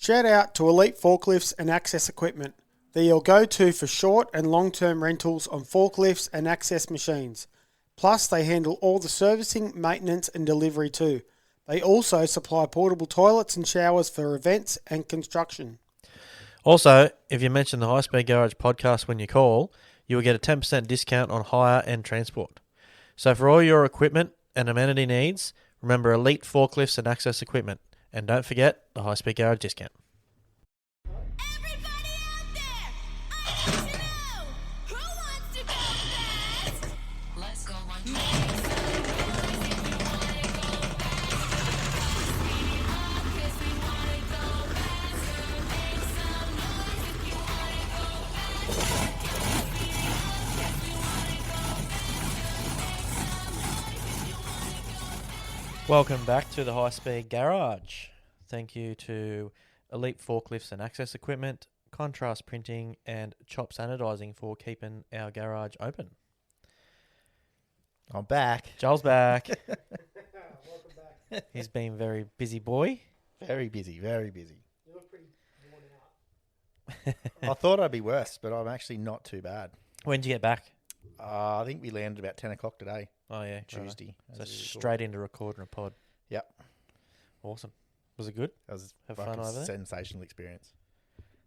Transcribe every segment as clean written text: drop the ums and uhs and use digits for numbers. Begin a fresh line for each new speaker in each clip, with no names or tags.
Shout out to Elite Forklifts and Access Equipment. They're your go-to for short and long-term rentals on forklifts and access machines. Plus, they handle all the servicing, maintenance and delivery too. They also supply portable toilets and showers for events and construction.
Also, if you mention the High Speed Garage podcast when you call, you will get a 10% discount on hire and transport. So for all your equipment and amenity needs, remember Elite Forklifts and Access Equipment. And don't forget the High Speed Garage discount.
Everybody out there, I want to know who wants to go fast? Let's go one more.
Welcome back to the High Speed Garage. Thank you to Elite Forklifts and Access Equipment, Contrast Printing and Chop Sanitizing for keeping our garage open.
I'm back.
Joel's back.
Welcome back.
He's been very busy boy.
Very busy, very busy.
You look pretty worn out.
I thought I'd be worse, but I'm actually not too bad.
When did you get back?
I think we landed about 10 o'clock today,
Oh, yeah.
Tuesday.
So
as usual.
straight into recording a pod.
Yep.
Awesome. Was it good?
That was
Have
like
fun
a
over there?
sensational experience.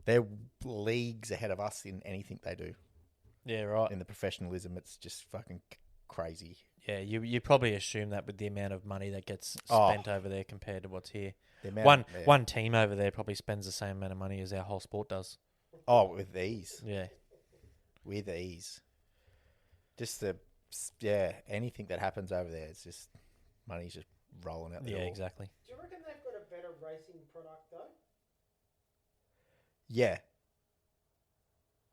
They're leagues ahead of us in anything they do.
Yeah, right.
In the professionalism, it's just fucking crazy.
Yeah, you probably assume that with the amount of money that gets
Oh.
spent over there compared to what's here.
The amount
One team over there probably spends the same amount of money as our whole sport does.
Oh, with ease.
Yeah.
With ease. Just anything that happens over there, it's just money's just rolling out the
Yeah,
door.
exactly.
Do you reckon they've got a better racing product though?
Yeah.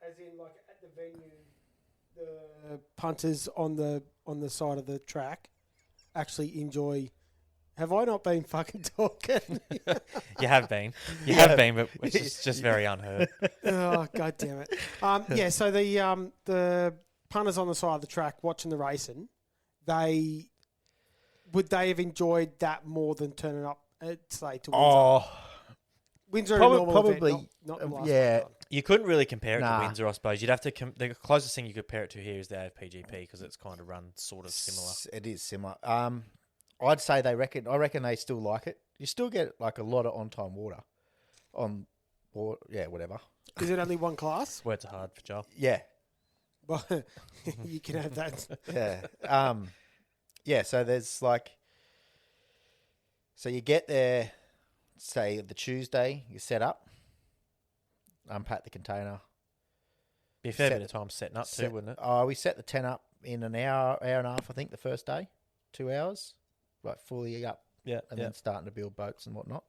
As in, like at the venue, the punters on the side of the track actually enjoy. Have I not been fucking talking?
You have been. You
Yeah.
have been, but it's just very unheard.
Oh, god damn it! Yeah, so the punters on the side of the track watching the racing, would they have enjoyed that more than turning up at, say, to Windsor?
Oh,
Windsor are a
probably-
normal
probably,
event, not the last
yeah.
one.
You couldn't really compare it
Nah.
to Windsor, I suppose. You'd have to. The closest thing you could compare it to here is the AFPGP because it's kind of run sort of similar.
It is similar. I'd say I reckon they still like it. You still get like a lot of on-time water. Whatever.
Is it only one class?
Words are hard for Joel.
Yeah.
Well, you can have that.
Yeah. Yeah, so there's like, so you get there, say the Tuesday, you set up, unpack the container.
Be a fair
Set-
bit of time setting up too, wouldn't it?
We set the tent up in an hour and a half, I think, the first day, 2 hours, like fully up,
Yeah,
and then starting to build boats and whatnot,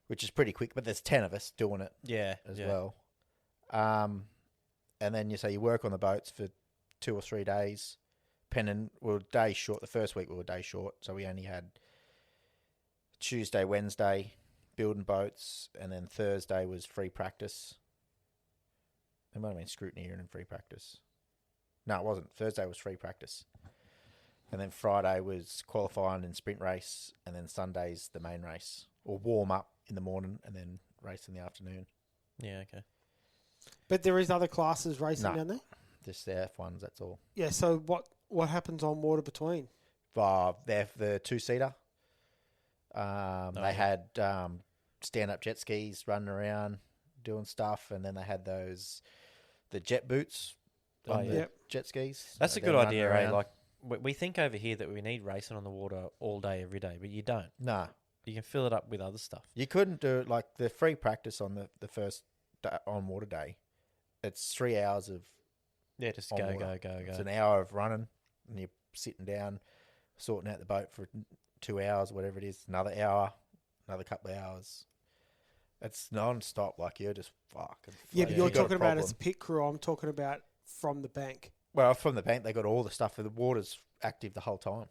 which is pretty quick. But there's 10 of us doing it
yeah,
as
yeah.
well. And then you work on the boats for 2 or 3 days. We were a day short. The first week we were a day short, so we only had Tuesday, Wednesday building boats, and then Thursday was free practice. It might have been scrutineer and free practice. No, it wasn't. Thursday was free practice. And then Friday was qualifying and sprint race, and then Sunday's the main race, or warm up in the morning and then race in the afternoon.
Yeah, okay.
But there is other classes racing
No.
down there?
Just the F1s, that's all.
Yeah, so what happens on water between?
They're the 2-seater. They had stand-up jet skis running around doing stuff, and then they had the jet boots on the
Yep.
jet skis.
That's a
They're
good
running
idea, eh?
around.
Like, we think over here that we need racing on the water all day, every day, but you don't.
Nah,
You can fill it up with other stuff.
you couldn't do it like the free practice on the first day, on water day. It's 3 hours of
Yeah, just
on
go,
water.
go, go,
It's
go.
an hour of running, and you're sitting down, sorting out the boat for 2 hours, whatever it is. Another hour, another couple of hours. It's non-stop. Like you're just fucking.
Yeah, but
if
you're
you've got a
talking about as
problem-
pit crew. I'm talking about from the bank.
Well, from the bank, they got all the stuff. The water's active the whole time.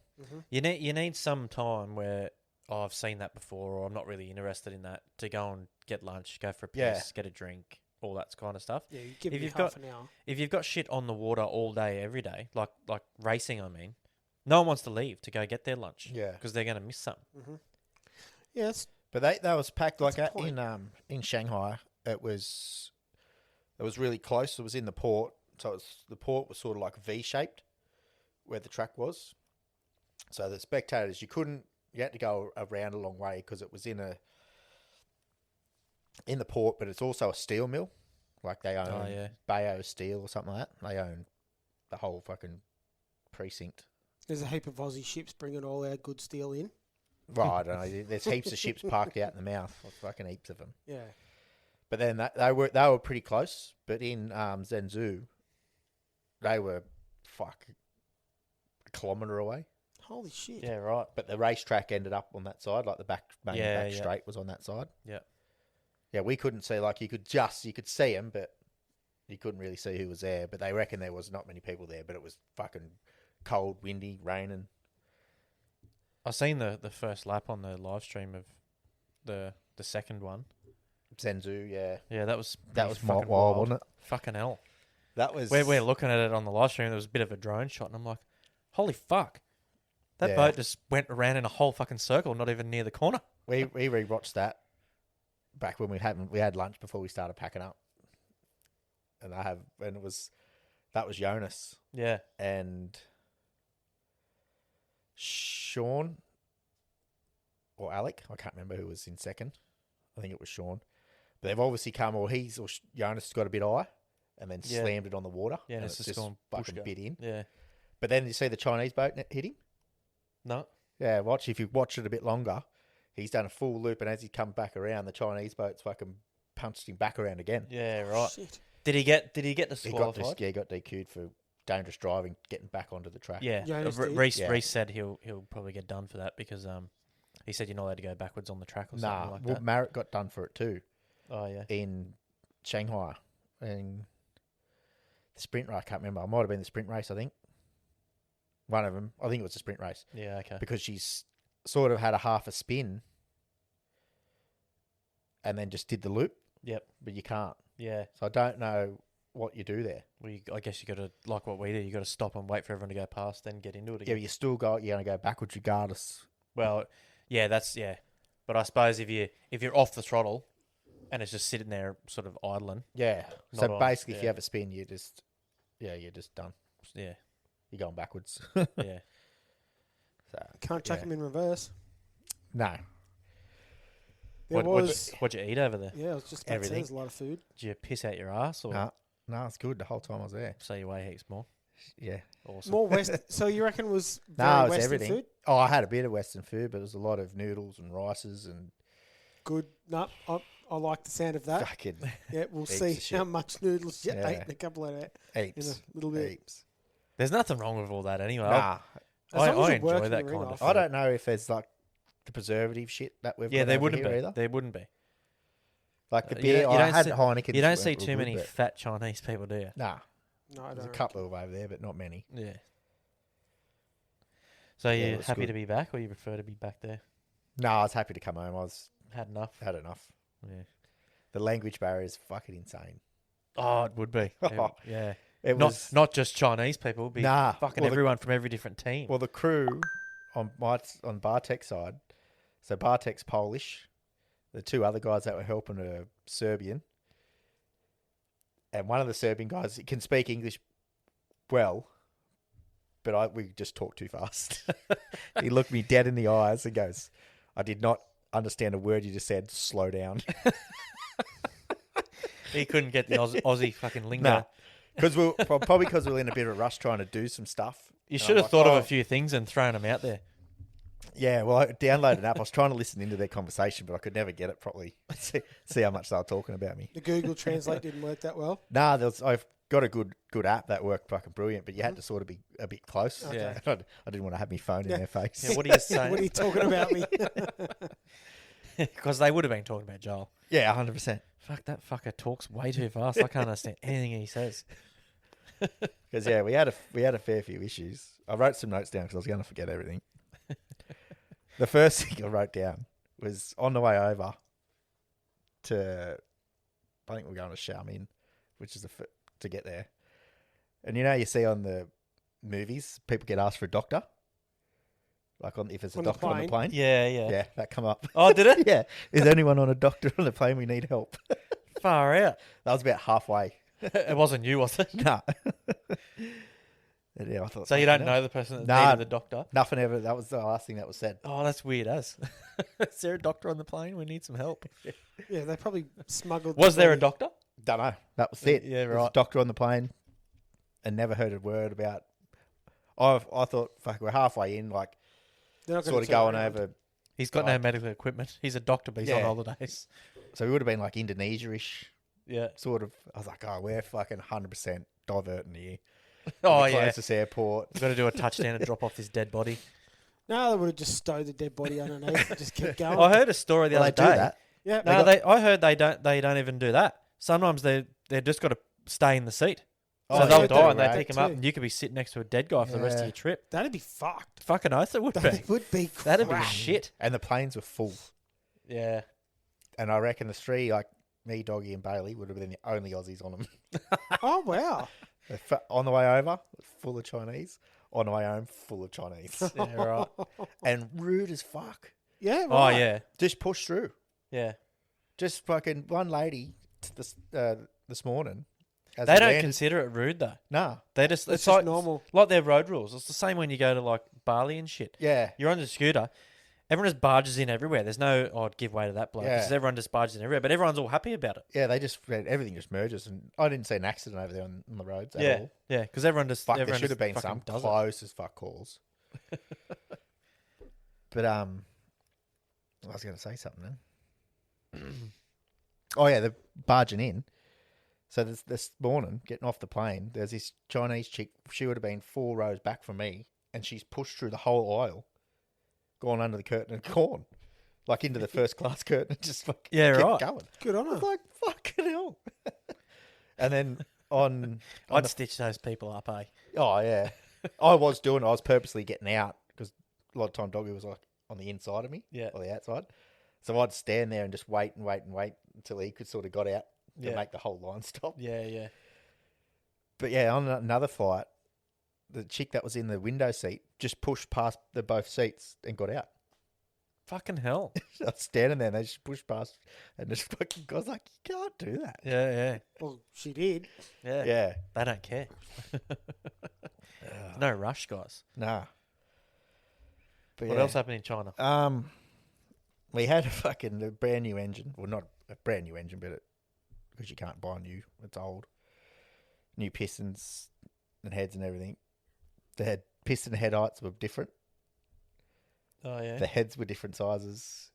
You need some time where I've seen that before, or I'm not really interested in that, to go and get lunch, go for a piss,
Yeah.
get a drink, all that kind of stuff.
Yeah, you give
If
me
you've
half
got-
an hour.
If you've got shit on the water all day, every day, like racing, I mean, no one wants to leave to go get their lunch.
Yeah.
Because they're going to miss something.
Yes.
But that was packed like
That's
that
a point.
in Shanghai. It was really close. It was in the port, so the port was sort of like V shaped where the track was. So the spectators, you had to go around a long way because it was in the port, but it's also a steel mill. Like they own Bayo Steel or something like that. They own the whole fucking precinct.
There's a heap of Aussie ships bringing all our good steel in.
Right, I don't know. There's heaps of ships parked out in the mouth. Like fucking heaps of them.
Yeah.
But then they were pretty close. But in Zhengzhou, they were a kilometre away.
Holy shit.
Yeah, right.
But the racetrack ended up on that side, like the main back
yeah.
straight was on that side.
Yeah.
Yeah, we couldn't see, like you could see them, but you couldn't really see who was there. But they reckon there was not many people there, but it was fucking cold, windy, raining.
I seen the first lap on the live stream of the second one.
Zhengzhou, yeah.
Yeah, that was
fucking wild, wasn't it?
Fucking hell.
That was...
We're looking at it on the live stream. There was a bit of a drone shot, and I'm like, holy fuck. That boat just went around in a whole fucking circle, not even near the corner.
We rewatched that back when we had lunch before we started packing up, and that was Jonas
Yeah.
and Sean or Alec. I can't remember who was in second. I think it was Sean. But they've obviously come, or Jonas has got a bit high, and then slammed it on the water.
Yeah,
and
it's
it's
just
just
gone
fucking
bushka.
bit in.
Yeah.
But then you see the Chinese boat hit him.
No.
Yeah, if you watch it a bit longer, he's done a full loop, and as he come back around, the Chinese boat's fucking punched him back around again.
Yeah, right.
Shit.
Did he get
He got
disqualified?
he got DQ'd for dangerous driving, getting back onto the track.
Yeah.
Jonas did.
Reese
Yeah.
Reese said he'll probably get done for that because he said you're not allowed to go backwards on the track or something like that.
Marriott got done for it too
Oh yeah.
in Shanghai. And the sprint race, I can't remember. It might have been the sprint race, I think. One of them. I think it was the sprint race.
Yeah, okay.
Because she's sort of had a half a spin and then just did the loop,
Yep.
but you can't.
Yeah.
So I don't know what you do there.
Well, I guess you got to, like what we do, you got to stop and wait for everyone to go past, then get into it
Yeah,
again.
but you're going to go backwards regardless.
Well, yeah, But I suppose if you're off the throttle and it's just sitting there sort of idling,
Yeah.
Not
So
on,
basically, if
yeah.
you have a spin, you're just done.
yeah,
You're going backwards.
yeah.
So,
Can't chuck
yeah.
him in reverse.
No.
What'd you eat over there?
Yeah, I was just about to say
Everything.
there's a lot of food.
Did you piss out your ass or
No, it's good the whole time I was there.
so you weigh heaps more?
Yeah.
Awesome.
More West. So you reckon it was very
No, it's
Western
everything.
food?
Oh, I had a bit of Western food, but there was a lot of noodles and rices and
Good. No, I like the sound of that.
fucking
Yeah, we'll
Heaps
see
of shit.
how much noodles you
Yeah.
ate in a couple of
heaps.
in a little bit.
Heaps.
There's nothing wrong with all that anyway.
Nah.
As long as
I
you're
enjoy
working
that
your
kind
ear
of
off.
food.
I don't know if there's like the preservative shit that we've
Yeah,
got
there
over
wouldn't
here
be.
either.
There wouldn't be.
Like the
You
beer,
don't- you
I
don't
had
see-
Heineken.
You don't see too many fat Chinese people, do you?
Nah,
No, I
there's a
don't.
couple of over there, but not many.
Yeah. So
Yeah, it
you
was
happy
good.
to be back, or you prefer to be back there?
No, I was happy to come home. I
Had enough.
had enough.
Yeah.
The language barrier is fucking insane.
Oh, it would be.
Oh,
Yeah.
It
Not
was
not just Chinese people. It'd be
Nah,
fucking
well, the-
everyone from every different team.
well the crew on Bartek's side. So Bartek's Polish. The two other guys that were helping are Serbian. And one of the Serbian guys can speak English well, but we just talk too fast. He looked me dead in the eyes and goes, "I did not understand a word you just said. Slow down."
He couldn't get the Aussie fucking lingo.
Nah, because probably because we were in a bit of a rush trying to do some stuff.
You
And
should
I'm
have
like,
thought of
"Oh."
a few things and thrown them out there.
Yeah, well, I downloaded an app. I was trying to listen into their conversation, but I could never get it properly. see how much they were talking about me.
The Google Translate didn't work that well.
Nah, I've got a good app that worked fucking brilliant, but you had to sort of be a bit close.
Okay.
I didn't want to have my phone in their face.
Yeah, what are you
What are
saying?
you talking about me?
Because they would have been talking about Joel.
Yeah, 100%.
Fuck, that fucker talks way too fast. I can't understand anything he says.
Because yeah, we had a fair few issues. I wrote some notes down because I was going to forget everything. The first thing I wrote down was on the way over to, I think we're going to Xiamen, which is to get there. And you see on the movies, people get asked for a doctor. Like if it's a
On the
doctor on the plane.
Yeah, yeah.
Yeah, that come up.
Oh, did it?
Yeah. Is anyone on a doctor on the plane? We need help.
Far out.
That was about halfway.
It wasn't you, was it?
No. Yeah, I thought.
So you don't
fucking
know
hell.
the person that
Nah.
needed the doctor?
Nothing ever. That was the last thing that was said.
Oh, that's weird as. Is there a doctor on the plane? We need some help.
Yeah, they probably smuggled.
Was
the
there a
body.
doctor?
Don't know. That was it.
Yeah,
There was
right.
a doctor on the plane, and never heard a word about. I thought, fuck, we're halfway in, like
They're not gonna
sort of
turn
going
around.
over.
He's got no
God.
medical equipment. He's a doctor, but he's on
Yeah.
holidays.
So we would have been like Indonesia-ish,
Yeah.
sort of. I was like, oh, we're fucking 100% diverting here.
Oh,
The
yeah.
closest airport.
We've got to do a touchdown and drop off this dead body.
No, they would have just stowed the dead body underneath and just kept going.
I heard a story the
Well,
other
they do
day.
that.
Yeah,
No, I heard they don't even do that. Sometimes they're just got to stay in the seat. So
Oh,
they'll
yeah,
die and they
right.
pick him up,
Too.
and you could be sitting next to a dead guy for the rest of
Yeah.
your trip.
that'd be fucked.
Fucking oath, it would be.
That would be.
That'd be
crap.
shit.
And the planes were full.
Yeah.
And I reckon the three, like me, Doggy, and Bailey, would have been the only Aussies on them.
Oh wow!
On the way over, full of Chinese. On the way home, full of Chinese.
Yeah, right.
And rude as fuck.
Yeah. Right.
Oh, yeah.
Just push through.
Yeah.
Just fucking one lady this morning. as
They
we
don't
landed-
consider it rude, though.
Nah.
They just,
It's
it's
just
like
normal.
Like their road rules. It's the same when you go to like Bali and shit.
Yeah.
You're on the scooter. Everyone just barges in everywhere. There's no, oh, I'd give way to that bloke.
Yeah.
Because everyone just barges in everywhere. But everyone's all happy about it.
Yeah, everything just merges. And I didn't see an accident over there on the roads at all.
Yeah. Because everyone just.
Fuck, there
everyone
should have
just
been some
fucking does it.
close as fuck calls. But I was going to say something then. Oh yeah, they're barging in. So this morning, getting off the plane, there's this Chinese chick. She would have been 4 rows back from me, and she's pushed through the whole aisle, gone under the curtain and gone, like into the first class curtain, and just fucking
Yeah,
kept
right.
going.
Good on
I
her.
was like, fucking hell. And then on
I'd stitch those people up, eh?
oh yeah, I was purposely getting out because a lot of time Doggy was like on the inside of me,
Yeah.
or the outside. So I'd stand there and just wait until he could sort of got out to
Yeah.
make the whole line stop.
Yeah, yeah.
But yeah, on another flight, the chick that was in the window seat just pushed past the both seats and got out.
Fucking hell.
I was standing there and they just pushed past and just fucking, I was like, you can't do that.
Yeah, yeah.
Well, she did.
Yeah.
Yeah,
They don't care. No rush, guys.
nah. But
What
yeah.
else happened in China?
We had a brand new engine. Well, not a brand new engine, but because you can't buy new, it's old. New pistons and heads and everything. The piston headlights were different.
Oh, yeah.
The heads were different sizes,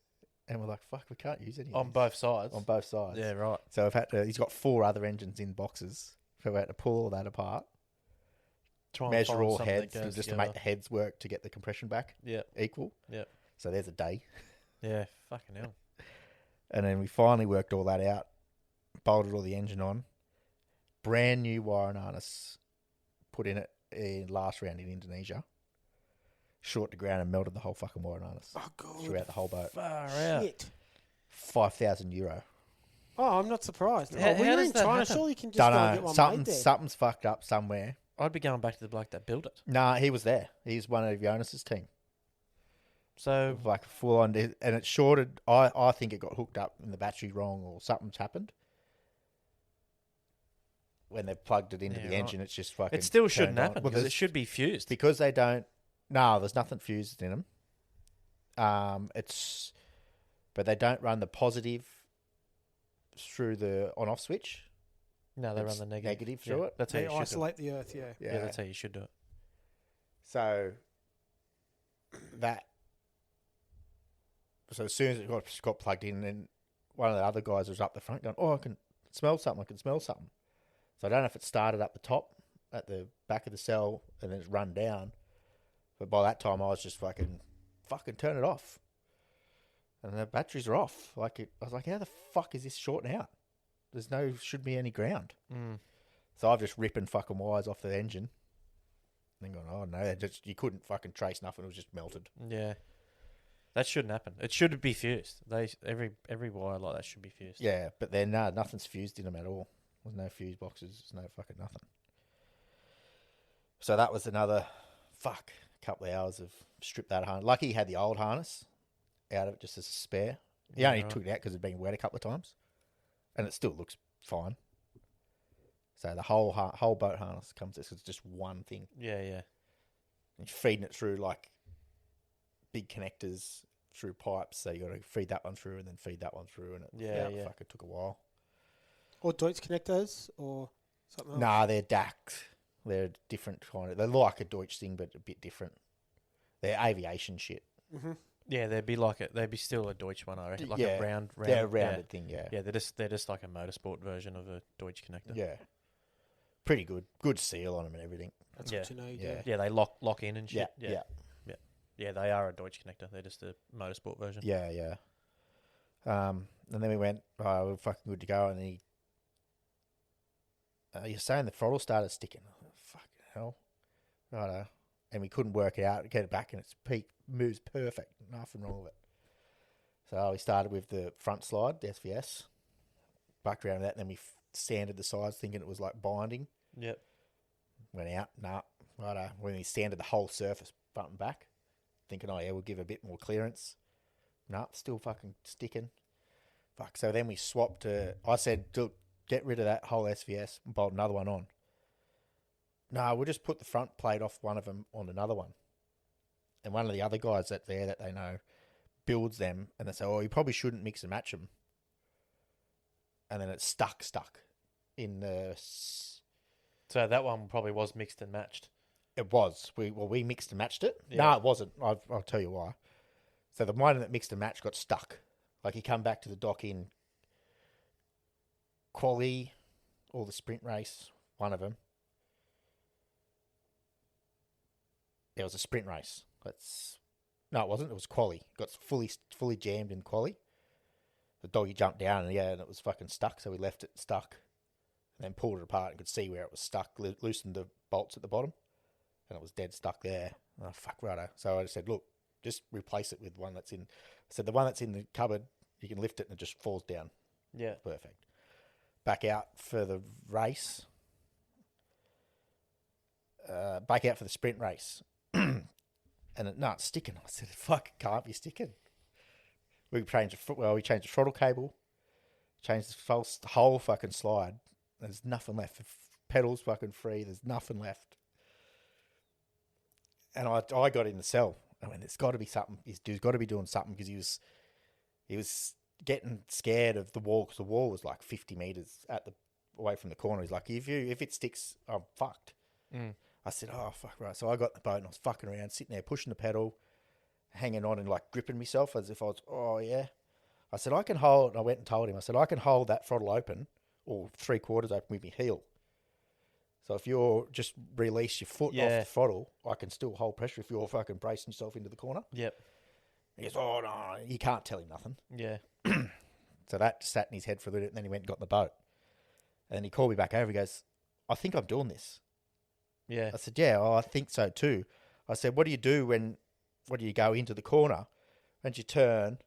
and we're like, "Fuck, we can't use any of
On
these."
both sides.
on both sides."
Yeah, right.
So we've had to. He's got 4 other engines in boxes, so we had to pull all that apart,
Try and
measure
find
all
something that
heads,
goes
just to
together.
make the heads work to get the compression back
Yeah,
equal.
yeah.
So there's a day.
Yeah, fucking hell.
And then we finally worked all that out, bolted all the engine on, brand new wire and harness put in it in last round in Indonesia, short to ground and melted the whole fucking wire and harness
Oh god.
throughout the whole boat.
Far out.
Shit.
€5,000.
Oh, I'm not surprised.
How-
Oh,
how
when you're
does
in
that
China,
happen?
surely you can just
Don't
go and get
know.
one made there.
Something's fucked up somewhere.
I'd be going back to the bloke that built it.
Nah, he was there. He's one of Jonas's team.
So,
Like full on, and it shorted. I think it got hooked up in the battery wrong or something's happened. When they plugged it into
Yeah,
the
right.
engine, it's just fucking.
it still shouldn't
turned on.
happen
Well,
because it
there's-
should be fused.
because they don't. No, there's nothing fused in them. But they don't run the positive through the on-off switch.
No, they run
it's
the negative.
negative through
Yeah,
it.
That's how
They
you should do it.
isolate the earth, yeah.
Yeah, that's how you should do it.
So that. So as soon as it got plugged in, and one of the other guys was up the front going, "Oh, I can smell something. I can smell something." So I don't know if it started up the top at the back of the cell and then it's run down. But by that time, I was just fucking turn it off. And the batteries are off. I was like, how the fuck is this shorting out? Should be any ground.
Mm.
So I've just ripping fucking wires off the engine. And then going, oh no, you couldn't fucking trace nothing. It was just melted.
Yeah. That shouldn't happen. It should be fused. Every wire like that should be fused.
Yeah, but then nothing's fused in them at all. There's no fuse boxes. There's no fucking nothing. So that was another fuck. a couple of hours of stripped that harness. Lucky he had the old harness out of it just as a spare. He only took it out because it'd been wet a couple of times, and it still looks fine. So the whole boat harness comes. It's just one thing.
Yeah.
And you're feeding it through like big connectors through pipes. So you got to feed that one through and then feed that one through, and it fucking took a while.
Or Deutsch connectors or something else?
Nah, they're DACs. They're a different kind of. They're like a Deutsch thing, but a bit different. They're aviation shit.
Mm-hmm.
Yeah, they'd be still a Deutsch one, I reckon. Like a round.
They're a rounded thing, yeah.
Yeah, they're just like a motorsport version of a Deutsch connector.
Yeah. Pretty good. Good seal on them and everything.
That's good to know.
Yeah, they lock in and shit.
Yeah.
Yeah, they are a Deutsch connector. They're just a motorsport version.
Yeah. And then we went, we're fucking good to go. And then you're saying the throttle started sticking. Oh, fucking hell. Righto. And we couldn't work it out, get it back, and its peak moves perfect. Nothing wrong with it. So we started with the front slide, the SVS. Bucked around that, and then we sanded the sides, thinking it was like binding.
Yep.
Went out, righto. When we sanded the whole surface, front and back, thinking, we'll give a bit more clearance. Still fucking sticking. Fuck. So then we swapped to, I said, get rid of that whole SVS and bolt another one on. No, we'll just put the front plate off one of them on another one. And one of the other guys that they know builds them, and they say, you probably shouldn't mix and match them. And then it's stuck in the...
So that one probably was mixed and matched.
It was. We mixed and matched it.
Yeah.
No, it wasn't. I'll tell you why. So the one that mixed and matched got stuck. Like he come back to the dock in quali or the sprint race, one of them. It was a sprint race. No, it wasn't. It was quali. Got fully jammed in quali. The doggy jumped down and it was fucking stuck. So we left it stuck, and then pulled it apart and could see where it was stuck. Loosened the bolts at the bottom, and it was dead stuck there. Oh fuck, righto. So I just said, look, just replace it with one that's in. I said the one that's in the cupboard, you can lift it and it just falls down.
Yeah,
perfect. Back out for the race. Back out for the sprint race. And it's sticking. I said, fuck, it can't be sticking. We changed the throttle cable, changed the whole fucking slide. There's nothing left. The pedals fucking free. There's nothing left. And I got in the cell. I mean, there's got to be something. This dude's got to be doing something, because he was getting scared of the wall, because the wall was like 50 meters away from the corner. He's like, if it sticks, I'm fucked.
Mm.
I said, oh, fuck, right. So I got in the boat and I was fucking around, sitting there, pushing the pedal, hanging on and like gripping myself as if I was, oh, yeah. I said, I can hold, I went and told him, I said, I can hold that throttle open, or 3/4 open with my heel. So if you're just release your foot off the throttle, I can still hold pressure if you're fucking bracing yourself into the corner.
Yep.
He goes, oh, no, you can't tell him nothing.
Yeah.
So that sat in his head for a minute, and then he went and got in the boat. And then he called me back over. He goes, I think I'm doing this.
Yeah.
I said, yeah, I think so too. I said, what do you go into the corner? And you turn,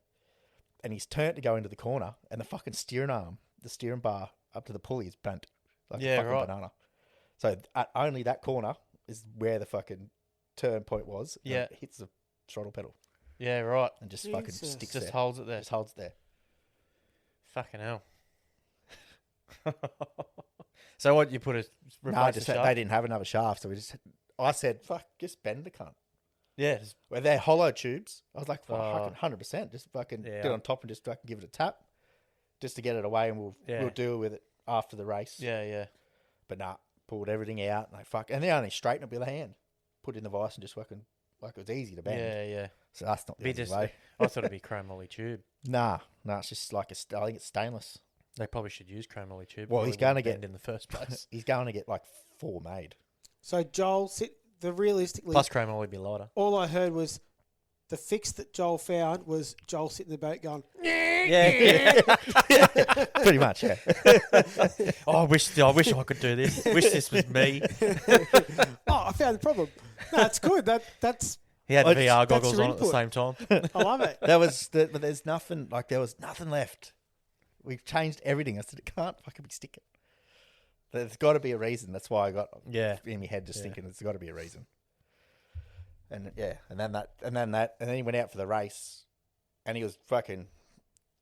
and he's turned to go into the corner, and the fucking steering bar up to the pulley is bent like a fucking banana. So only that corner is where the fucking turn point was.
Yeah.
It hits the throttle pedal.
Yeah, right.
And just fucking sticks there.
Just holds it there.
Just holds it there.
Fucking hell. So what, you put a replace the shaft?
They didn't have another shaft, so I said, fuck, just bend the cunt.
Yeah.
Where they're hollow tubes, I was like, fucking 100%, just fucking get on top and just fucking give it a tap, just to get it away, and we'll deal with it after the race.
Yeah.
But nah, pulled everything out, and they only straightened it with a hand, put it in the vice and just fucking, like it was easy to bend.
Yeah.
So that's not the only way.
I thought it'd be chromoly tube.
Nah, it's just like I think it's stainless.
They probably should use chromoly tube.
Well, he's going to get
in the first place.
He's going to get like 4 made.
So Joel, realistically,
Plus chromoly would be lighter.
all I heard was the fix that Joel found was Joel sitting in the boat going,
Yeah.
Pretty much, yeah.
Oh, I wish I could do this. Wish this was me.
oh, I found the problem. No, it's good. That's
He had
Well,
VR goggles
your
on at the
input.
same time.
I love it.
But there's nothing, there was nothing left. We've changed everything. I said, it can't fucking be sticking. There's got to be a reason. That's why I got in my head just thinking there's got to be a reason. And and then he went out for the race, and he was fucking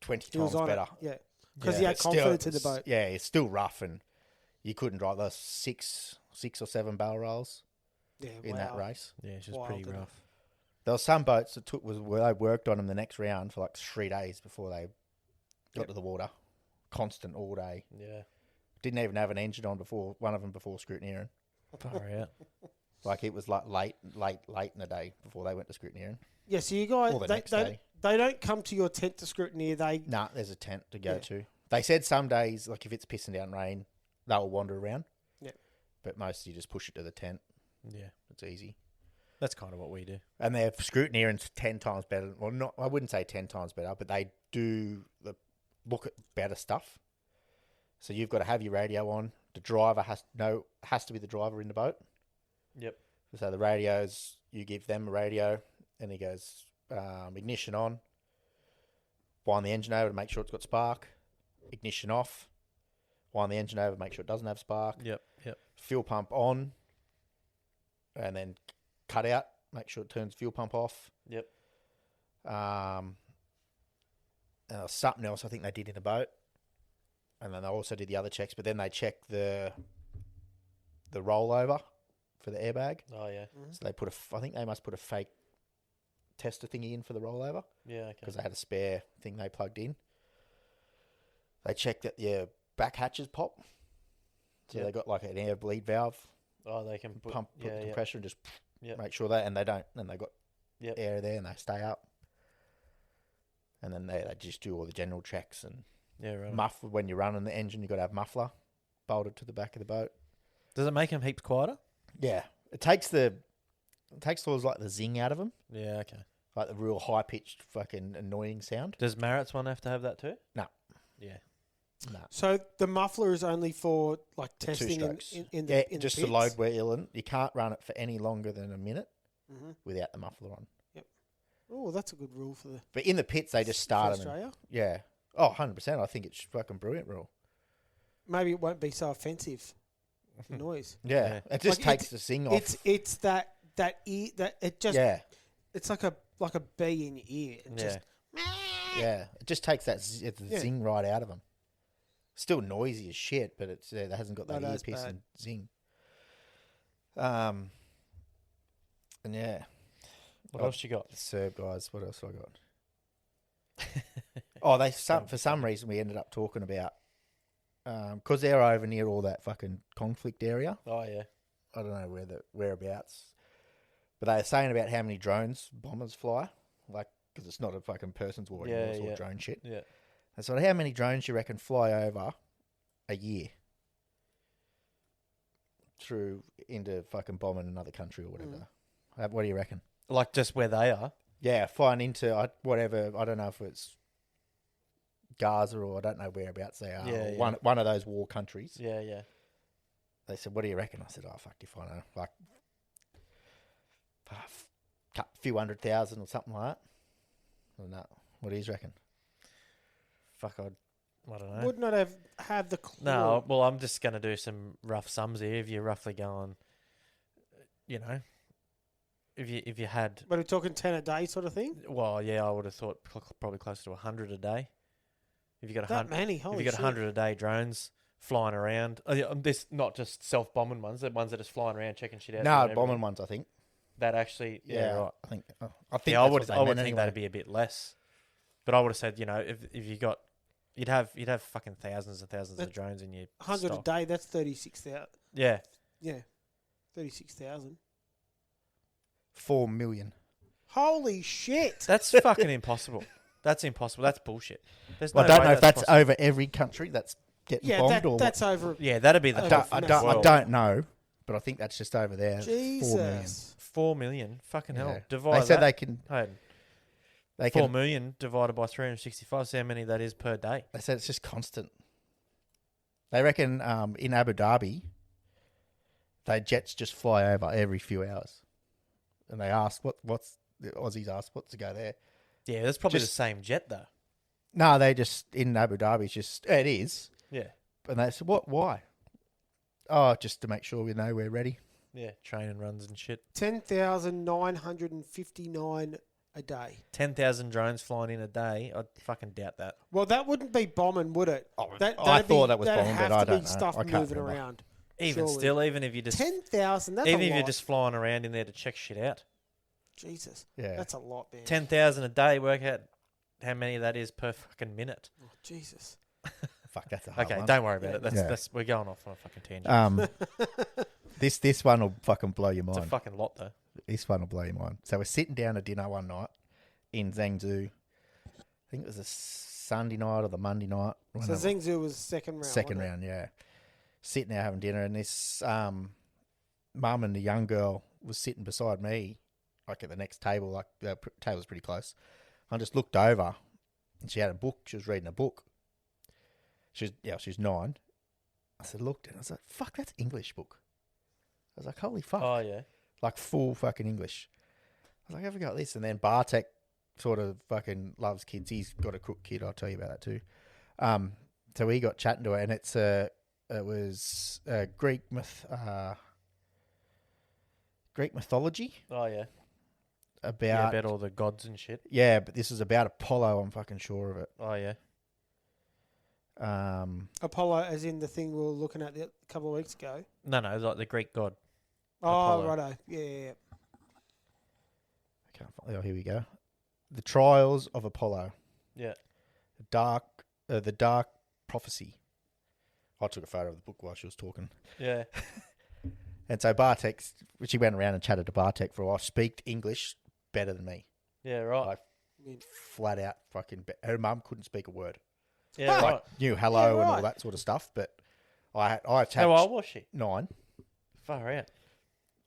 20
He was
times
on
better.
it. Yeah. Because he
But
had
still,
confidence in the boat.
Yeah, it's still rough, and you couldn't drive those six or seven barrel rolls
Yeah,
in that race.
Yeah, it's just
Wild,
pretty
isn't it?
rough.
There were some boats that where they worked on them the next round for like 3 days before they got to the water, constant all day.
Yeah.
Didn't even have an engine on before scrutineering.
Far out.
Like it was like late in the day before they went to scrutineering.
Yeah, so you guys,
Or the next day.
they don't come to your tent to scrutineer. They
Nah, there's a tent to go
Yeah.
to. They said some days, like if it's pissing down rain, they'll wander around.
Yeah.
But most you just push it to the tent.
Yeah.
It's easy.
That's kind of what we do.
And their scrutineering's 10 times better. Well, not I wouldn't say 10 times better, but they do look at better stuff. So you've got to have your radio on. The driver has to be the driver in the boat.
Yep.
So the radios, you give them a radio, and he goes ignition on. Wind the engine over to make sure it's got spark. Ignition off. Wind the engine over, make sure it doesn't have spark.
Yep.
Fuel pump on, and then cut out. Make sure it turns fuel pump off.
Yep.
And there was something else I think they did in the boat, and then they also did the other checks. But then they checked the rollover for the airbag.
Oh, yeah.
Mm-hmm.
So they I think they must put a fake tester thingy in for the rollover
Yeah, okay.
because they had a spare thing they plugged in. They checked that your back hatches pop. So
Yep.
they got like an air bleed valve,
Oh, they can
put the
yeah.
compressor and just
Yep.
make sure that, and they don't, and they got
Yep.
air there and they stay up. And then they just do all the general checks and
Yeah, right.
muffler. When you're running the engine, you got to have muffler bolted to the back of the boat.
Does it make them heaps quieter?
Yeah, it takes towards like the zing out of them,
Yeah, okay.
like the real high pitched fucking annoying sound.
Does Marriott's one have to have that too?
No.
Yeah.
No,
So the muffler is only for like
two
testing
strokes.
in
Yeah,
the
just
pits?
to load wheel, and you can't run it for any longer than a minute
Mhm.
without the muffler on.
Oh, that's a good rule for the
But in the pits, they just start
for
them.
Australia.
Yeah. Oh, 100%. I think it's fucking brilliant rule.
Maybe it won't be so offensive. The noise.
Yeah.
Yeah.
It just
Like,
takes the zing off.
It's that ear that it just
Yeah.
it's like a bee in your ear. It just
Yeah. It just takes the
Yeah.
zing right out of them. Still noisy as shit, but it hasn't got
No,
that ear
that's
piece
bad.
and zing. And yeah.
What else you got?
The Serb guys. What else have I got? For some reason we ended up talking about because they're over near all that fucking conflict area.
Oh, yeah.
I don't know whereabouts, but they were saying about how many drones bombers fly, like because it's not a fucking person's war anymore, it's all drone shit.
Yeah.
And so, how many drones you reckon fly over a year through into fucking bombing another country or whatever? What do you reckon?
Like just where they are?
Yeah, flying into whatever. I don't know if it's Gaza or I don't know whereabouts they are.
Yeah,
or
yeah.
One of those war countries.
Yeah, yeah.
They said, "What do you reckon?" I said, "Oh, fuck if I know." Like a few 100,000 or something like that. I don't know. What do you reckon?
Fuck, I don't know.
would not have the clue.
No, well, I'm just going to do some rough sums here. If you're roughly going, you know, if you had,
But we're talking 10 a day sort of thing.
well, yeah, I would have thought probably closer to 100 a day. If you got
That
100,
many,
if
holy
you got
shit.
100 a day drones flying around, this not just self bombing ones, the ones that are just flying around checking shit out.
No,
doing
bombing
everything.
ones. I think.
That actually, yeah, right.
I think. I think.
Yeah, I
that's
would
what they
I would
meant
think
anyway.
that'd be a bit less, but I would have said, you know, if you got, you'd have fucking thousands and thousands of
That-
drones in your
100 a
stock.
day, that's 36,000.
Yeah,
Yeah. 36,000.
4 million.
Holy shit.
that's fucking impossible. That's impossible. That's bullshit. There's no
I don't
way
know if that's
possible.
over every country that's getting
Yeah,
bombed or
that's over.
Yeah, that'd be the
I
top.
don't-
I don't know, but I think that's just over there. 4 million.
Jesus.
4 million. Fucking hell.
Yeah.
Divide
They said
that.
they can.
Hey,
They
4
can.
million divided by 365. See how many that is per day.
They said it's just constant. They reckon in Abu Dhabi, they jets just fly over every few hours, and they ask what's the Aussies ask what's to go there.
Yeah, that's probably
Just-
the same jet though.
No, they just in Abu Dhabi. It's just it is,
Yeah.
and they said what? Why? Oh, just to make sure we know we're ready.
Yeah, training runs and shit.
10,959 a day.
10,000 drones flying in a day. I fucking doubt that.
Well, that wouldn't be bombing, would it?
Oh,
That,
I
that'd
thought
be,
that was
that'd
bombing,
have
but I
to be
don't know.
stuff
I can't
moving
remember.
around.
Even
Surely.
still, even if you just
10,000, that's
even
a
if
lot.
you're just flying around in there to check shit out.
Jesus.
Yeah.
That's a lot, man.
10,000 a day. Work out how many that is per fucking minute.
Oh, Jesus.
Fuck, that's a hard
Okay,
one.
don't worry about it.
Yeah.
That's we're going off on a fucking tangent.
This one will fucking blow your
It's a
mind.
fucking lot though.
This one will blow your mind. So we're sitting down at dinner one night in Zhengzhou. I think it was a Sunday night or the Monday night.
So Zhengzhou was second round.
Second
wasn't it?
round, yeah. Sitting there having dinner, and this mum and the young girl was sitting beside me, like at the next table. Like the table's pretty close. I just looked over, and she had a book. She was reading a book. She was 9. I said, looked, and I was like, "Fuck, that's English book." I was like, "Holy fuck!"
Oh yeah.
Like full fucking English. I was like, have we got this? And then Bartek sort of fucking loves kids. He's got a crook kid. I'll tell you about that too. So we got chatting to her, and it was Greek mythology
Oh yeah.
about
About all the gods and shit.
yeah, but this is about Apollo. I'm fucking sure of it.
Oh yeah.
Apollo, as in the thing we were looking at a couple of weeks ago.
No, like the Greek god.
Oh,
Apollo.
righto. Yeah.
I can't find. Oh, here we go. The Trials of Apollo.
Yeah.
The Dark Prophecy. I took a photo of the book while she was talking.
Yeah.
And so Bartek, she went around and chatted to Bartek for a while. Speak English better than me.
Yeah. Right.
Like, flat out fucking. Her mum couldn't speak a word.
Yeah.
Oh.
Right.
Like knew hello
Yeah,
and
right.
all that sort of stuff. But I chatted
How old was she?
9.
Far out.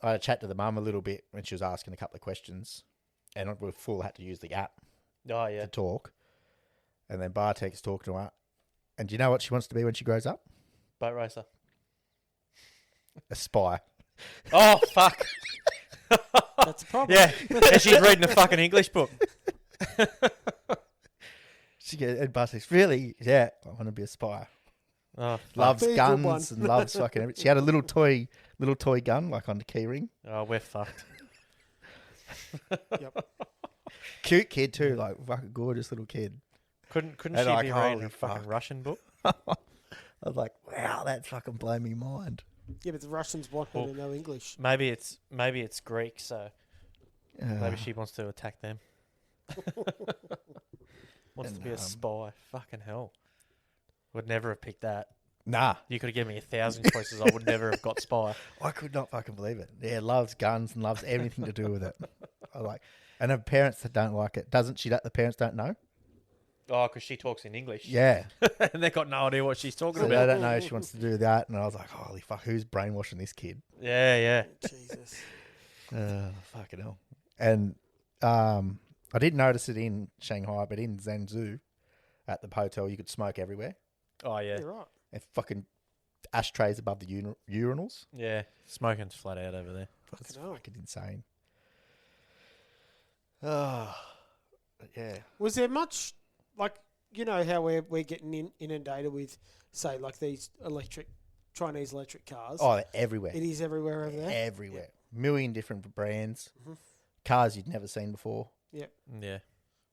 I had a chat to the mum a little bit when she was asking a couple of questions, and we had to use the app
Oh yeah.
to talk. And then Bartek's talking to her, and do you know what she wants to be when she grows up?
Boat racer.
A spy.
Oh fuck.
That's a problem.
Yeah. And she's reading a fucking English book.
And Bartek's really, yeah, I want to be a spy.
Oh,
Loves
Be a good one.
guns and loves fucking everything. She had a little toy gun like on the key ring.
oh, we're fucked.
Yep.
Cute kid too, like fucking gorgeous little kid.
Couldn't
And
she
like,
be reading
holy
a fucking
fuck.
Russian book?
I was like, wow, that's fucking blown me mind.
Yeah, but the Russians want her
Well-
to know English.
Maybe it's Greek, so maybe
Uh,
she wants to attack them. Wants to
And,
be a spy. Fucking hell. Would never have picked that.
nah,
You could have given me 1,000 choices. I would never have got spy.
I could not fucking believe it. Yeah, loves guns and loves everything to do with it. I like, and her parents that don't like it. Doesn't she? The parents don't know.
Oh, because she talks in English.
Yeah,
And they got no idea what she's talking
so they
about.
don't know she wants to do that. And I was like, holy fuck, who's brainwashing this kid?
Yeah, yeah.
Jesus.
Fucking hell. And I didn't notice it in Shanghai, but in Zhengzhou, at the hotel, you could smoke everywhere.
Oh, yeah.
You're right.
And fucking ashtrays above the urinals.
Yeah. Smoking's flat out over there.
It's
Fucking hell.
fucking insane. Oh, yeah.
Was there much, like, you know how we're getting inundated with, say, like these Chinese electric cars?
Oh, they're everywhere.
It is everywhere over there?
Everywhere. Million different brands.
Mhm.
Cars you'd never seen before.
Yeah.
Yeah.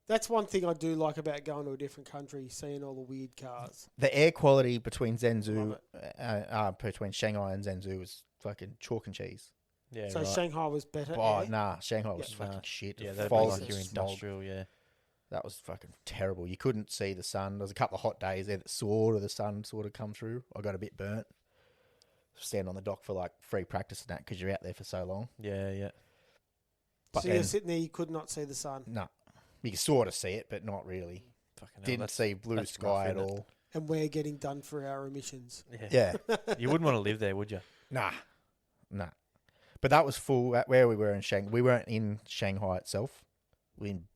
That's one thing I do like about going to a different country, seeing all the weird cars.
The air quality between Zhengzhou,
Love
between Shanghai and Zhengzhou was fucking chalk and cheese.
Yeah,
So
right.
Shanghai was better.
Oh,
air?
nah, Shanghai was
Yeah.
fucking
Nah.
shit.
Yeah,
The
that'd be
fog
like
and
your
smog.
industrial, yeah.
That was fucking terrible. You couldn't see the sun. There was a couple of hot days there that sort of the sun sort of come through. I got a bit burnt. Stand on the dock for like free practice and that because you're out there for so long.
Yeah, yeah.
But
So you're
then,
sitting there, you could not see the sun.
no, you can sort of see it, but not really.
Fucking hell,
Didn't
that's-
see blue
that's
sky
rough,
at
isn't it?
all.
And we're getting done for our emissions.
Yeah.
Yeah,
You wouldn't want to live there, would you?
nah. But that was full at where we were in Shanghai. We weren't in Shanghai itself. We in